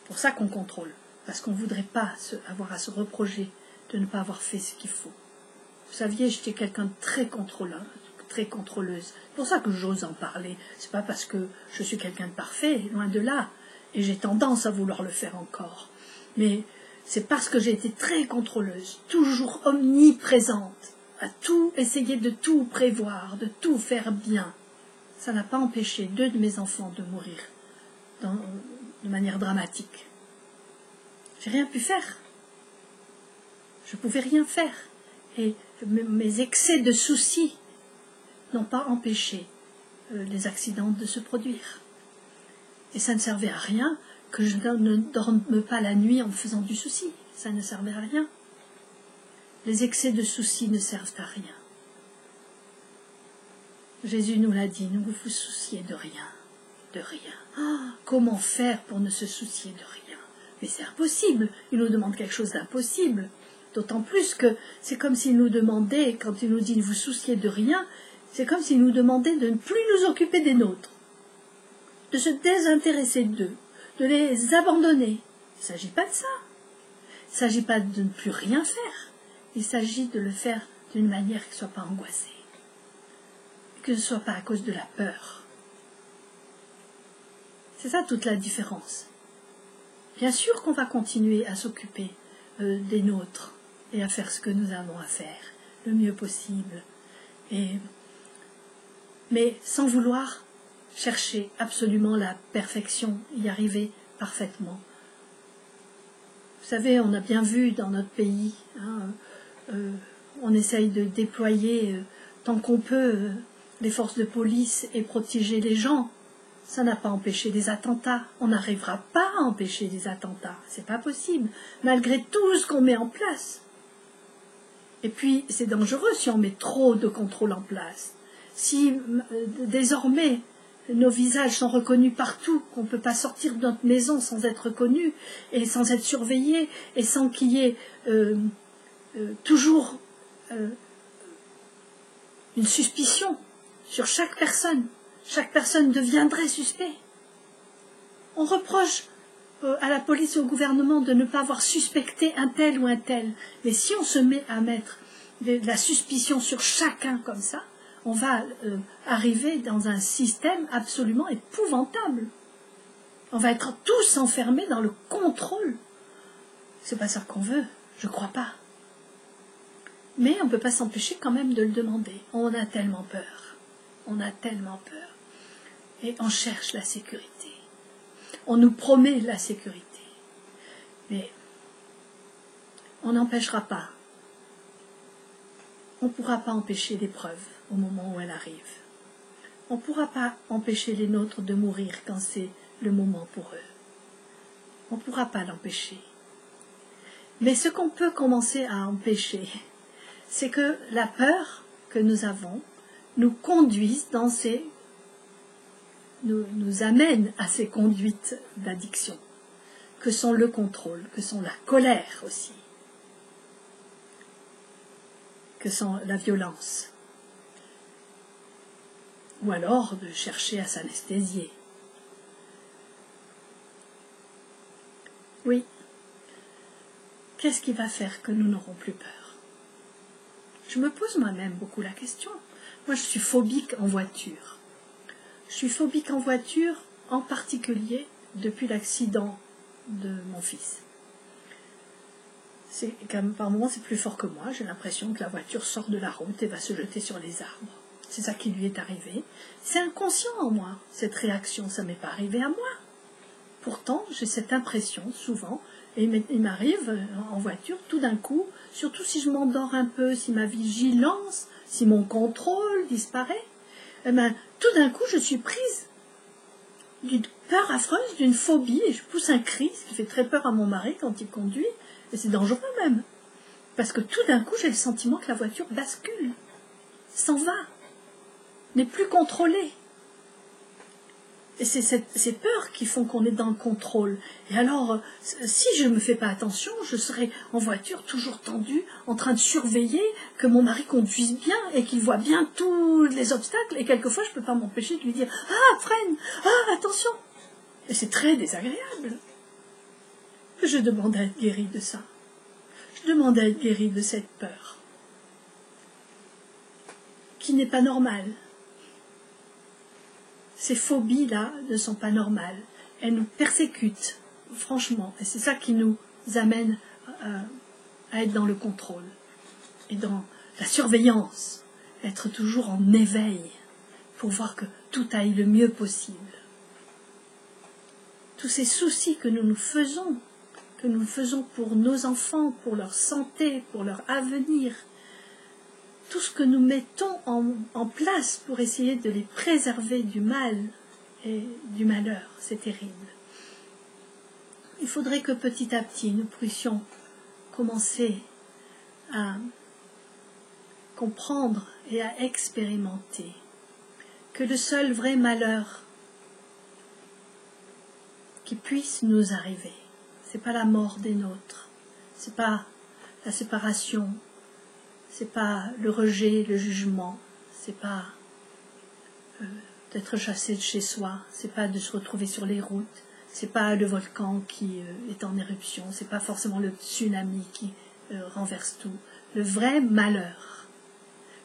C'est pour ça qu'on contrôle. Parce qu'on ne voudrait pas avoir à se reprocher de ne pas avoir fait ce qu'il faut. Vous saviez, j'étais quelqu'un de très contrôleur, très contrôleuse. C'est pour ça que j'ose en parler. C'est pas parce que je suis quelqu'un de parfait, loin de là. Et j'ai tendance à vouloir le faire encore. Mais c'est parce que j'ai été très contrôleuse, toujours omniprésente, à tout essayer de tout prévoir, de tout faire bien. Ça n'a pas empêché 2 de mes enfants de mourir de manière dramatique. J'ai rien pu faire. Je ne pouvais rien faire. Et mes excès de soucis n'ont pas empêché les accidents de se produire. Et ça ne servait à rien que je ne dorme pas la nuit en me faisant du souci. Ça ne servait à rien. Les excès de soucis ne servent à rien. Jésus nous l'a dit, ne vous souciez de rien. De rien. Ah, comment faire pour ne se soucier de rien? Mais c'est impossible. Il nous demande quelque chose d'impossible. D'autant plus que c'est comme s'il nous demandait, quand il nous dit ne vous souciez de rien, c'est comme s'il nous demandait de ne plus nous occuper des nôtres, de se désintéresser d'eux, de les abandonner. Il ne s'agit pas de ça. Il ne s'agit pas de ne plus rien faire. Il s'agit de le faire d'une manière qui ne soit pas angoissée, que ce ne soit pas à cause de la peur. C'est ça toute la différence. Bien sûr qu'on va continuer à s'occuper des nôtres et à faire ce que nous avons à faire le mieux possible, mais sans vouloir chercher absolument la perfection, y arriver parfaitement. Vous savez, on a bien vu dans notre pays, on essaye de déployer tant qu'on peut les forces de police et protéger les gens. Ça n'a pas empêché des attentats. On n'arrivera pas à empêcher des attentats. C'est pas possible, malgré tout ce qu'on met en place. Et puis, c'est dangereux si on met trop de contrôle en place. Si désormais nos visages sont reconnus partout, qu'on ne peut pas sortir de notre maison sans être reconnu et sans être surveillé et sans qu'il y ait toujours une suspicion sur chaque personne. Chaque personne deviendrait suspect. On reproche à la police et au gouvernement de ne pas avoir suspecté un tel ou un tel. Mais si on se met à mettre de la suspicion sur chacun comme ça, on va arriver dans un système absolument épouvantable. On va être tous enfermés dans le contrôle. C'est pas ça qu'on veut, je crois pas. Mais on ne peut pas s'empêcher quand même de le demander. On a tellement peur. On a tellement peur. Et on cherche la sécurité. On nous promet la sécurité. Mais on n'empêchera pas. On ne pourra pas empêcher l'épreuve au moment où elle arrive. On ne pourra pas empêcher les nôtres de mourir quand c'est le moment pour eux. On ne pourra pas l'empêcher. Mais ce qu'on peut commencer à empêcher, c'est que la peur que nous avons nous conduise dans nous amène à ces conduites d'addiction, que sont le contrôle, que sont la colère aussi, que sont la violence. Ou alors de chercher à s'anesthésier. Oui. Qu'est-ce qui va faire que nous n'aurons plus peur? Je me pose moi-même beaucoup la question. Moi, je suis phobique en voiture. Je suis phobique en voiture, en particulier depuis l'accident de mon fils. Par moments, c'est plus fort que moi. J'ai l'impression que la voiture sort de la route et va se jeter sur les arbres. C'est ça qui lui est arrivé. C'est inconscient en moi, cette réaction. Ça ne m'est pas arrivé à moi. Pourtant, j'ai cette impression, souvent, et il m'arrive en voiture, tout d'un coup, surtout si je m'endors un peu, si ma vigilance, si mon contrôle disparaît, eh ben, tout d'un coup, je suis prise d'une peur affreuse, d'une phobie, et je pousse un cri, ce qui fait très peur à mon mari quand il conduit, et c'est dangereux même. Parce que tout d'un coup, j'ai le sentiment que la voiture bascule, s'en va, n'est plus contrôlée. Et c'est ces peurs qui font qu'on est dans le contrôle. Et alors, si je ne me fais pas attention, je serai en voiture toujours tendue, en train de surveiller que mon mari conduise bien et qu'il voit bien tous les obstacles. Et quelquefois, je ne peux pas m'empêcher de lui dire « Ah, freine! Ah, attention !» Et c'est très désagréable. Je demande à être guérie de ça. Je demande à être guérie de cette peur, qui n'est pas normale. Ces phobies-là ne sont pas normales. Elles nous persécutent, franchement. Et c'est ça qui nous amène à être dans le contrôle et dans la surveillance. Être toujours en éveil pour voir que tout aille le mieux possible. Tous ces soucis que nous nous faisons pour nos enfants, pour leur santé, pour leur avenir, tout ce que nous mettons en place pour essayer de les préserver du mal et du malheur, c'est terrible. Il faudrait que petit à petit nous puissions commencer à comprendre et à expérimenter que le seul vrai malheur qui puisse nous arriver, c'est pas la mort des nôtres, c'est pas la séparation, c'est pas le rejet, le jugement, c'est pas d'être chassé de chez soi, c'est pas de se retrouver sur les routes, c'est pas le volcan qui est en éruption, c'est pas forcément le tsunami qui renverse tout. Le vrai malheur,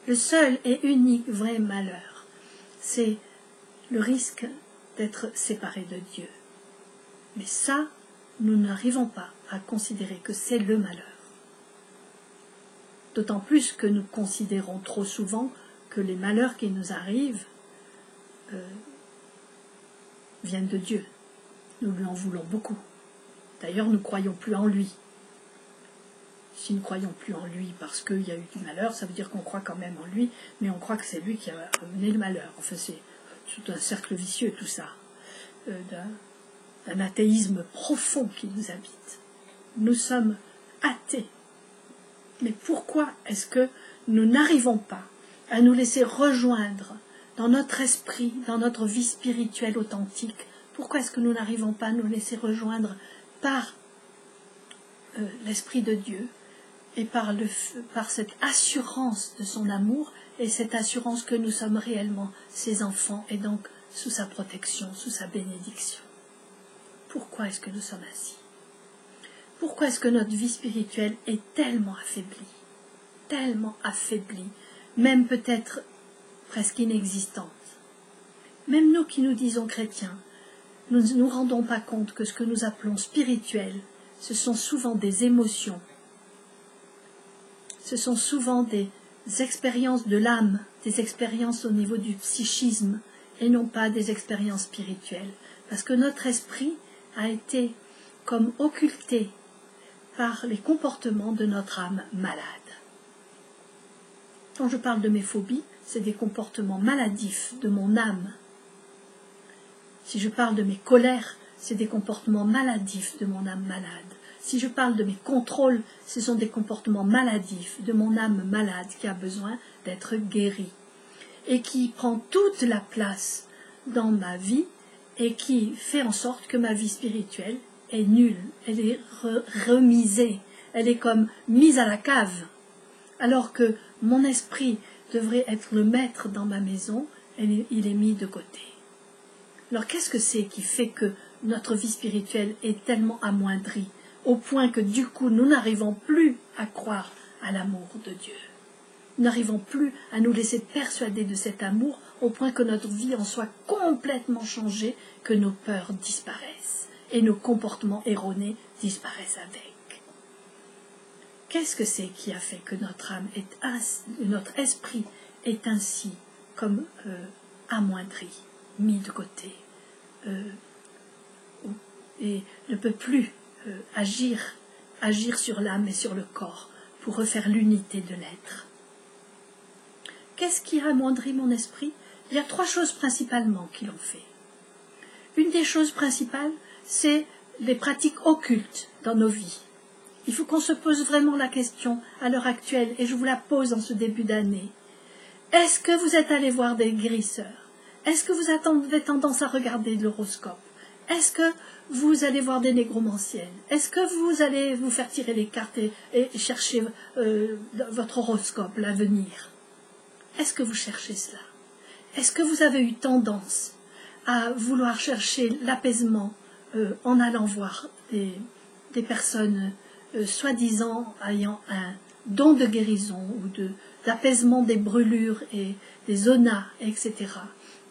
le seul et unique vrai malheur, c'est le risque d'être séparé de Dieu. Mais ça, nous n'arrivons pas à considérer que c'est le malheur. D'autant plus que nous considérons trop souvent que les malheurs qui nous arrivent viennent de Dieu. Nous lui en voulons beaucoup. D'ailleurs, nous ne croyons plus en lui. Si nous ne croyons plus en lui parce qu'il y a eu du malheur, ça veut dire qu'on croit quand même en lui, mais on croit que c'est lui qui a amené le malheur. Enfin, c'est tout un cercle vicieux, tout ça, d'un athéisme profond qui nous habite. Nous sommes athées. Mais pourquoi est-ce que nous n'arrivons pas à nous laisser rejoindre dans notre esprit, dans notre vie spirituelle authentique? Pourquoi est-ce que nous n'arrivons pas à nous laisser rejoindre par l'Esprit de Dieu et par cette assurance de son amour et cette assurance que nous sommes réellement ses enfants et donc sous sa protection, sous sa bénédiction? Pourquoi est-ce que nous sommes ainsi? Pourquoi est-ce que notre vie spirituelle est tellement affaiblie, même peut-être presque inexistante? Même nous qui nous disons chrétiens, nous ne nous rendons pas compte que ce que nous appelons spirituel, ce sont souvent des émotions, ce sont souvent des expériences de l'âme, des expériences au niveau du psychisme, et non pas des expériences spirituelles. Parce que notre esprit a été comme occultée par les comportements de notre âme malade. Quand je parle de mes phobies, c'est des comportements maladifs de mon âme. Si je parle de mes colères, c'est des comportements maladifs de mon âme malade. Si je parle de mes contrôles, ce sont des comportements maladifs de mon âme malade qui a besoin d'être guérie et qui prend toute la place dans ma vie et qui fait en sorte que ma vie spirituelle est nulle, elle est remisée, elle est comme mise à la cave, alors que mon esprit devrait être le maître dans ma maison, il est mis de côté. Alors qu'est-ce que c'est qui fait que notre vie spirituelle est tellement amoindrie, au point que du coup nous n'arrivons plus à croire à l'amour de Dieu? Nous n'arrivons plus à nous laisser persuader de cet amour, au point que notre vie en soit complètement changée, que nos peurs disparaissent et nos comportements erronés disparaissent avec. Qu'est-ce que c'est qui a fait que notre âme est ainsi, notre esprit est ainsi comme amoindri, mis de côté, et ne peut plus agir sur l'âme et sur le corps pour refaire l'unité de l'être? Qu'est-ce qui a amoindri mon esprit? Il y a 3 choses principalement qui l'ont fait. Une des choses principales, c'est les pratiques occultes dans nos vies. Il faut qu'on se pose vraiment la question à l'heure actuelle, et je vous la pose en ce début d'année. Est-ce que vous êtes allé voir des guérisseurs? Est-ce que vous avez tendance à regarder l'horoscope? Est-ce que vous allez voir des négromanciennes? Est-ce que vous allez vous faire tirer les cartes et chercher votre horoscope, l'avenir? Est-ce que vous cherchez cela? Est-ce que vous avez eu tendance à vouloir chercher l'apaisement en allant voir des personnes soi-disant ayant un don de guérison ou d'apaisement des brûlures et des zonas, etc.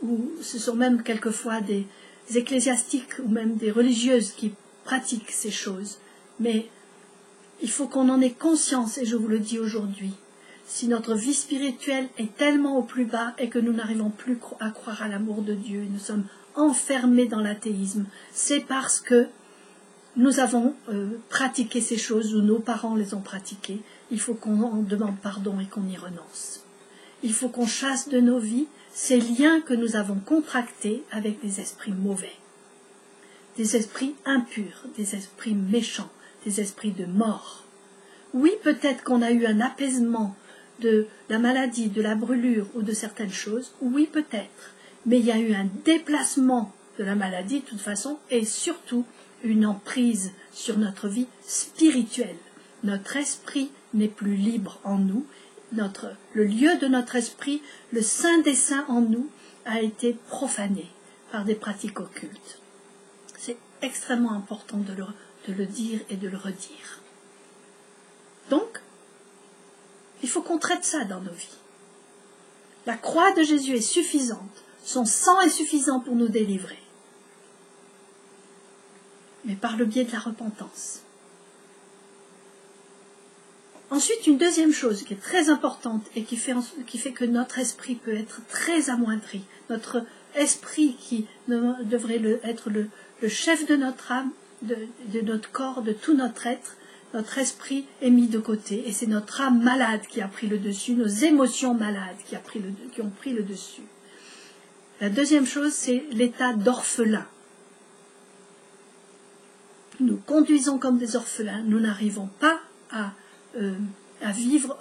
Ou ce sont même quelquefois des ecclésiastiques ou même des religieuses qui pratiquent ces choses. Mais il faut qu'on en ait conscience, et je vous le dis aujourd'hui. Si notre vie spirituelle est tellement au plus bas et que nous n'arrivons plus à croire à l'amour de Dieu, et nous sommes enfermés dans l'athéisme, c'est parce que nous avons pratiqué ces choses, ou nos parents les ont pratiquées. Il faut qu'on en demande pardon et qu'on y renonce. Il faut qu'on chasse de nos vies ces liens que nous avons contractés avec des esprits mauvais, des esprits impurs, des esprits méchants, des esprits de mort. Oui, peut-être qu'on a eu un apaisement de la maladie, de la brûlure ou de certaines choses, oui peut-être, mais il y a eu un déplacement de la maladie de toute façon, et surtout une emprise sur notre vie spirituelle. Notre esprit n'est plus libre en nous, le lieu de notre esprit, le Saint des Saints en nous, a été profané par des pratiques occultes. C'est extrêmement important de le dire et de le redire. Donc, il faut qu'on traite ça dans nos vies. La croix de Jésus est suffisante. Son sang est suffisant pour nous délivrer. Mais par le biais de la repentance. Ensuite, une deuxième chose qui est très importante et qui fait que notre esprit peut être très amoindri, notre esprit qui devrait être le chef de notre âme, de notre corps, de tout notre être, notre esprit est mis de côté, et c'est notre âme malade qui a pris le dessus, nos émotions malades qui ont pris le dessus. La deuxième chose, c'est l'état d'orphelin. Nous conduisons comme des orphelins, nous n'arrivons pas à vivre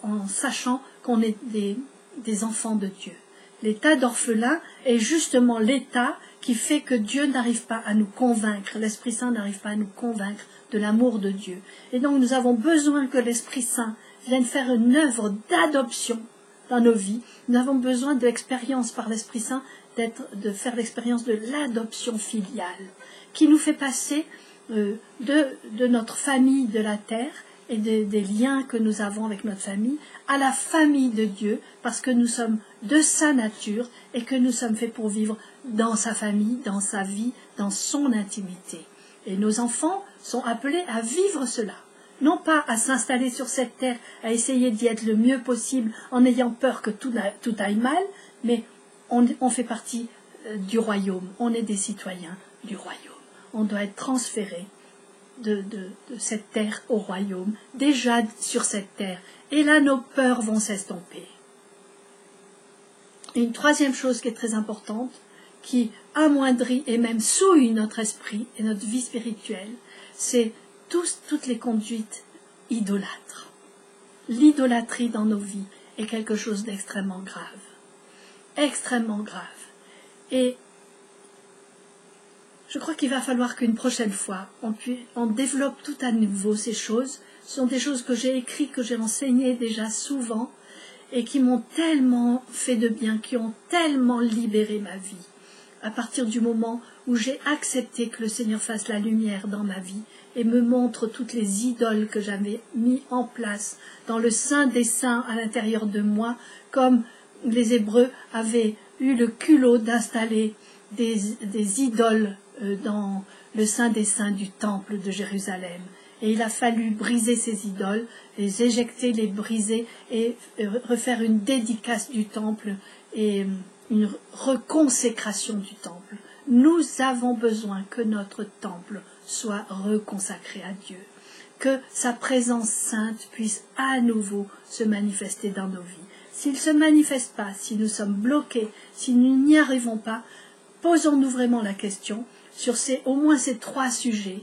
en sachant qu'on est des enfants de Dieu. L'état d'orphelin est justement l'état qui fait que Dieu n'arrive pas à nous convaincre, l'Esprit Saint n'arrive pas à nous convaincre de l'amour de Dieu. Et donc nous avons besoin que l'Esprit Saint vienne faire une œuvre d'adoption dans nos vies. Nous avons besoin de l'expérience par l'Esprit Saint, de faire l'expérience de l'adoption filiale, qui nous fait passer de notre famille de la terre et des liens que nous avons avec notre famille à la famille de Dieu, parce que nous sommes de sa nature et que nous sommes faits pour vivre dans sa famille, dans sa vie, dans son intimité. Et nos enfants sont appelés à vivre cela, non pas à s'installer sur cette terre, à essayer d'y être le mieux possible en ayant peur que tout aille mal, mais on fait partie du royaume, on est des citoyens du royaume. on doit être transféré de cette terre au royaume, déjà sur cette terre. Et là, nos peurs vont s'estomper. Et une troisième chose qui est très importante, qui amoindrit et même souille notre esprit et notre vie spirituelle, c'est toutes les conduites idolâtres. L'idolâtrie dans nos vies est quelque chose d'extrêmement grave. Extrêmement grave. Et je crois qu'il va falloir qu'une prochaine fois, on développe tout à nouveau ces choses. Ce sont des choses que j'ai écrites, que j'ai enseignées déjà souvent, et qui m'ont tellement fait de bien, qui ont tellement libéré ma vie. À partir du moment où j'ai accepté que le Seigneur fasse la lumière dans ma vie et me montre toutes les idoles que j'avais mis en place dans le sein des saints à l'intérieur de moi, comme les Hébreux avaient eu le culot d'installer des idoles dans le sein des saints du temple de Jérusalem. Et il a fallu briser ces idoles, les éjecter, les briser et refaire une dédicace du temple et une reconsécration du temple. Nous avons besoin que notre temple soit reconsacré à Dieu, que sa présence sainte puisse à nouveau se manifester dans nos vies. S'il ne se manifeste pas, si nous sommes bloqués, si nous n'y arrivons pas, posons-nous vraiment la question sur au moins ces trois sujets,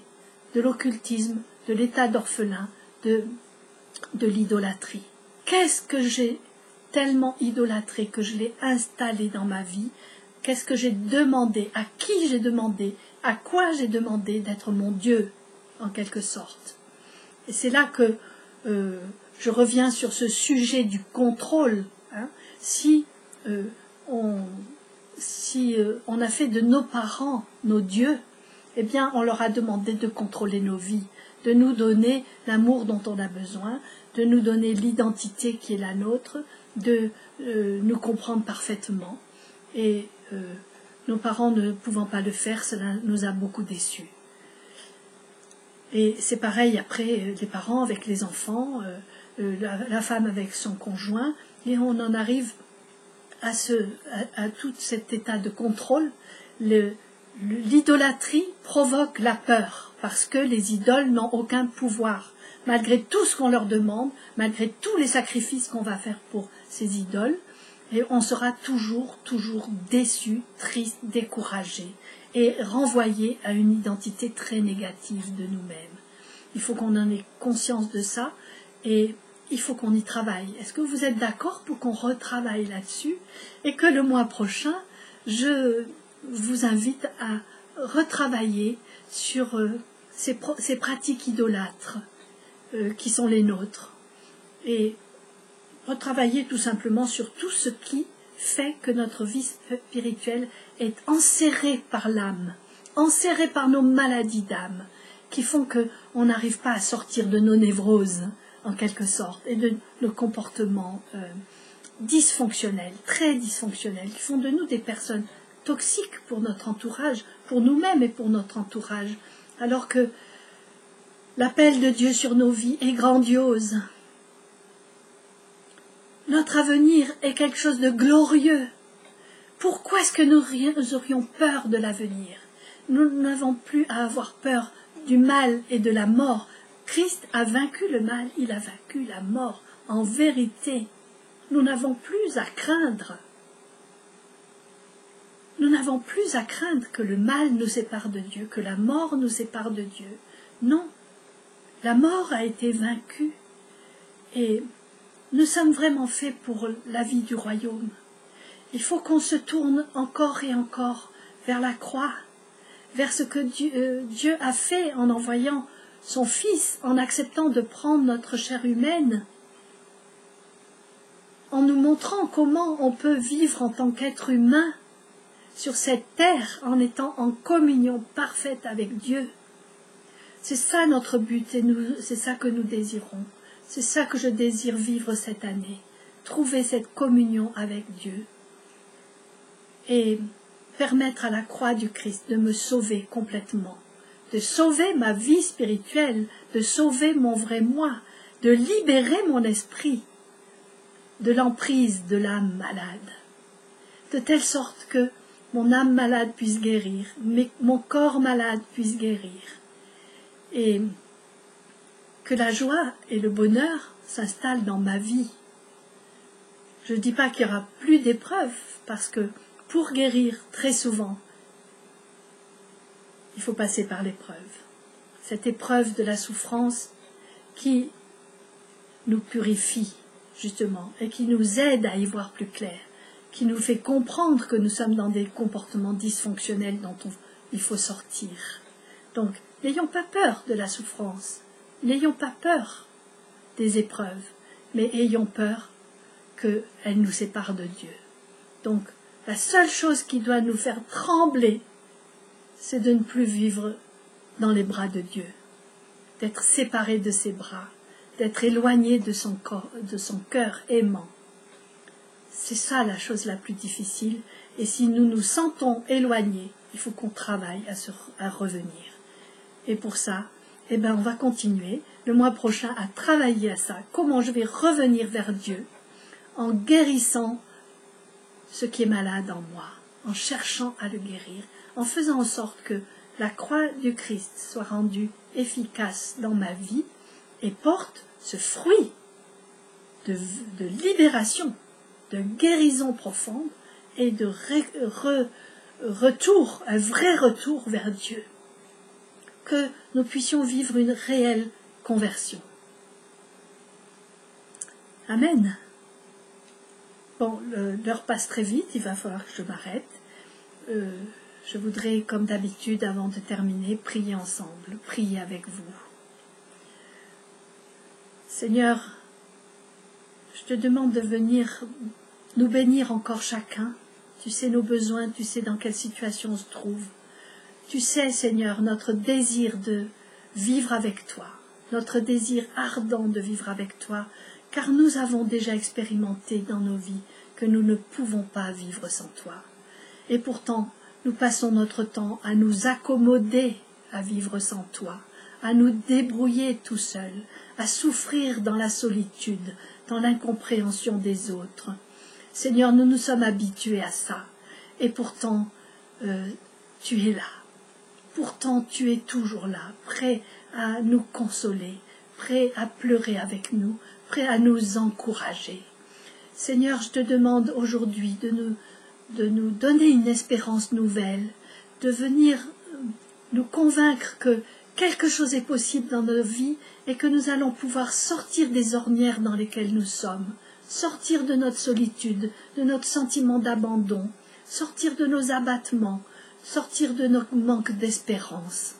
de l'occultisme, de l'état d'orphelin, de l'idolâtrie. Qu'est-ce que j'ai tellement idolâtré que je l'ai installé dans ma vie? Qu'est-ce que j'ai demandé? À qui j'ai demandé? À quoi j'ai demandé d'être mon Dieu, en quelque sorte? Et c'est là que je reviens sur ce sujet du contrôle. Hein. Si on a fait de nos parents nos dieux, eh bien on leur a demandé de contrôler nos vies, de nous donner l'amour dont on a besoin, de nous donner l'identité qui est la nôtre, de nous comprendre parfaitement. Et nos parents ne pouvant pas le faire, cela nous a beaucoup déçus. Et c'est pareil après les parents avec les enfants, la femme avec son conjoint, et on en arrive à tout cet état de contrôle. L'idolâtrie provoque la peur, parce que les idoles n'ont aucun pouvoir. Malgré tout ce qu'on leur demande, malgré tous les sacrifices qu'on va faire pour ces idoles, et on sera toujours déçu, triste, découragé, et renvoyé à une identité très négative de nous-mêmes. Il faut qu'on en ait conscience de ça, et il faut qu'on y travaille. Est-ce que vous êtes d'accord pour qu'on retravaille là-dessus, et que le mois prochain, je vous invite à retravailler sur ces pratiques idolâtres qui sont les nôtres, et retravailler tout simplement sur tout ce qui fait que notre vie spirituelle est enserrée par l'âme, enserrée par nos maladies d'âme, qui font qu'on n'arrive pas à sortir de nos névroses, en quelque sorte, et de nos comportements dysfonctionnels, très dysfonctionnels, qui font de nous des personnes toxiques pour notre entourage, pour nous-mêmes et pour notre entourage, alors que l'appel de Dieu sur nos vies est grandiose. Notre avenir est quelque chose de glorieux. Pourquoi est-ce que nous aurions peur de l'avenir? Nous n'avons plus à avoir peur du mal et de la mort. Christ a vaincu le mal, il a vaincu la mort. En vérité, nous n'avons plus à craindre. Nous n'avons plus à craindre que le mal nous sépare de Dieu, que la mort nous sépare de Dieu. Non, la mort a été vaincue. Et nous sommes vraiment faits pour la vie du royaume. Il faut qu'on se tourne encore et encore vers la croix, vers ce que Dieu a fait en envoyant son Fils, en acceptant de prendre notre chair humaine, en nous montrant comment on peut vivre en tant qu'être humain sur cette terre en étant en communion parfaite avec Dieu. C'est ça notre but et c'est ça que nous désirons. C'est ça que je désire vivre cette année, trouver cette communion avec Dieu et permettre à la croix du Christ de me sauver complètement, de sauver ma vie spirituelle, de sauver mon vrai moi, de libérer mon esprit de l'emprise de l'âme malade, de telle sorte que mon âme malade puisse guérir, mon corps malade puisse guérir. Et que la joie et le bonheur s'installent dans ma vie. Je ne dis pas qu'il n'y aura plus d'épreuves, parce que pour guérir, très souvent, il faut passer par l'épreuve. Cette épreuve de la souffrance qui nous purifie, justement, et qui nous aide à y voir plus clair, qui nous fait comprendre que nous sommes dans des comportements dysfonctionnels dont il faut sortir. Donc, n'ayons pas peur de la souffrance, n'ayons pas peur des épreuves, mais ayons peur qu'elles nous séparent de Dieu. Donc, la seule chose qui doit nous faire trembler, c'est de ne plus vivre dans les bras de Dieu, d'être séparé de ses bras, d'être éloigné de son corps, de son cœur aimant. C'est ça la chose la plus difficile, et si nous nous sentons éloignés, il faut qu'on travaille à revenir. Et pour ça, on va continuer le mois prochain à travailler à ça, comment je vais revenir vers Dieu, en guérissant ce qui est malade en moi, en cherchant à le guérir, en faisant en sorte que la croix du Christ soit rendue efficace dans ma vie et porte ce fruit de libération, de guérison profonde et de retour, un vrai retour vers Dieu. Que nous puissions vivre une réelle conversion. Amen. Bon, l'heure passe très vite, il va falloir que je m'arrête. Je voudrais, comme d'habitude, avant de terminer, prier ensemble, prier avec vous. Seigneur, je te demande de venir nous bénir encore chacun. Tu sais nos besoins, tu sais dans quelle situation on se trouve. Tu sais, Seigneur, notre désir de vivre avec toi, notre désir ardent de vivre avec toi, car nous avons déjà expérimenté dans nos vies que nous ne pouvons pas vivre sans toi. Et pourtant, nous passons notre temps à nous accommoder à vivre sans toi, à nous débrouiller tout seuls, à souffrir dans la solitude, dans l'incompréhension des autres. Seigneur, nous nous sommes habitués à ça, et pourtant, tu es là. Pourtant, tu es toujours là, prêt à nous consoler, prêt à pleurer avec nous, prêt à nous encourager. Seigneur, je te demande aujourd'hui de nous donner une espérance nouvelle, de venir nous convaincre que quelque chose est possible dans nos vies et que nous allons pouvoir sortir des ornières dans lesquelles nous sommes, sortir de notre solitude, de notre sentiment d'abandon, sortir de nos abattements, sortir de nos manques d'espérance,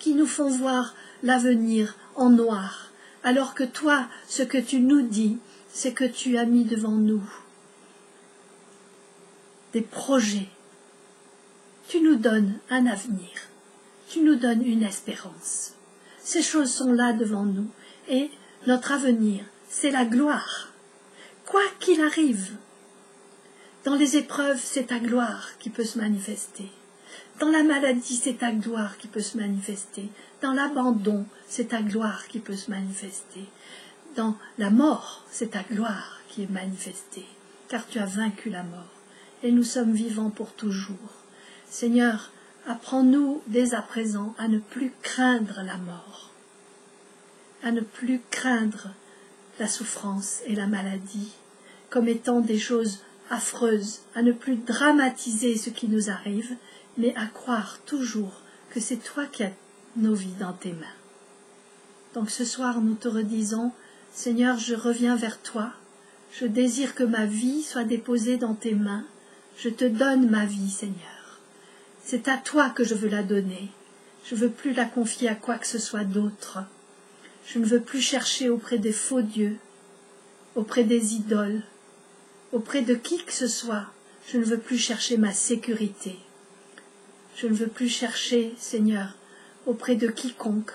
qui nous font voir l'avenir en noir, alors que toi, ce que tu nous dis, c'est que tu as mis devant nous des projets. Tu nous donnes un avenir, tu nous donnes une espérance. Ces choses sont là devant nous, et notre avenir, c'est la gloire. Quoi qu'il arrive, dans les épreuves, c'est ta gloire qui peut se manifester. Dans la maladie, c'est ta gloire qui peut se manifester. Dans l'abandon, c'est ta gloire qui peut se manifester. Dans la mort, c'est ta gloire qui est manifestée, car tu as vaincu la mort. Et nous sommes vivants pour toujours. Seigneur, apprends-nous dès à présent à ne plus craindre la mort, à ne plus craindre la souffrance et la maladie comme étant des choses affreuses, à ne plus dramatiser ce qui nous arrive, mais à croire toujours que c'est toi qui as nos vies dans tes mains. Donc ce soir, nous te redisons, Seigneur, je reviens vers toi, je désire que ma vie soit déposée dans tes mains, je te donne ma vie, Seigneur. C'est à toi que je veux la donner, je ne veux plus la confier à quoi que ce soit d'autre. Je ne veux plus chercher auprès des faux dieux, auprès des idoles, auprès de qui que ce soit. Je ne veux plus chercher ma sécurité. Je ne veux plus chercher, Seigneur, auprès de quiconque,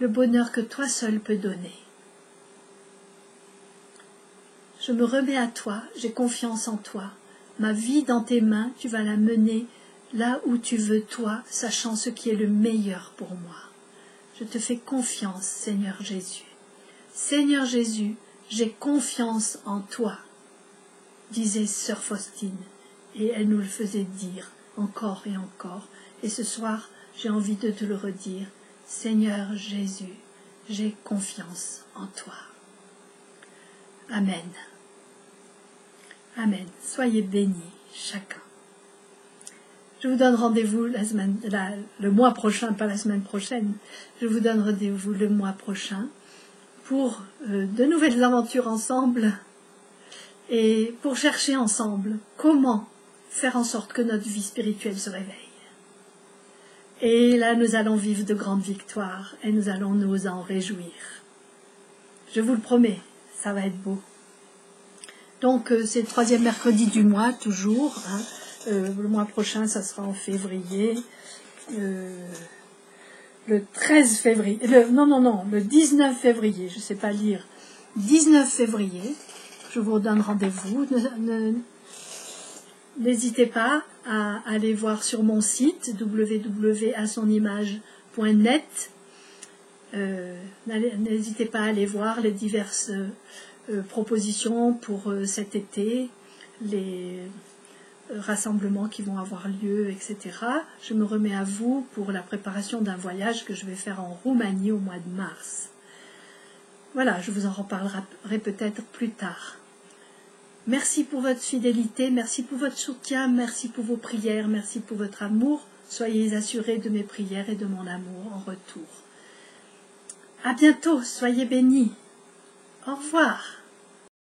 le bonheur que toi seul peux donner. Je me remets à toi, j'ai confiance en toi. Ma vie dans tes mains, tu vas la mener là où tu veux, toi, sachant ce qui est le meilleur pour moi. Je te fais confiance, Seigneur Jésus. Seigneur Jésus, j'ai confiance en toi, disait sœur Faustine, Et elle nous le faisait dire encore et encore. Et ce soir, j'ai envie de te le redire. Seigneur Jésus, j'ai confiance en toi. Amen. Amen. Soyez bénis chacun. Je vous donne rendez-vous le mois prochain, pas la semaine prochaine. Je vous donne rendez-vous le mois prochain pour de nouvelles aventures ensemble et pour chercher ensemble comment faire en sorte que notre vie spirituelle se réveille. Et là, nous allons vivre de grandes victoires et nous allons nous en réjouir. Je vous le promets, ça va être beau. Donc, c'est le 3e mercredi du mois, toujours. Hein. Le mois prochain, ça sera en février. Le 13 février. Le 19 février, je ne sais pas lire. 19 février, je vous donne rendez-vous. N'hésitez pas à aller voir sur mon site www.asonimage.net. N'hésitez pas à aller voir les diverses propositions pour cet été, les rassemblements qui vont avoir lieu, etc. Je me remets à vous pour la préparation d'un voyage que je vais faire en Roumanie au mois de mars. Voilà, je vous en reparlerai peut-être plus tard. Merci pour votre fidélité, merci pour votre soutien, merci pour vos prières, merci pour votre amour. Soyez assurés de mes prières et de mon amour en retour. À bientôt, soyez bénis. Au revoir.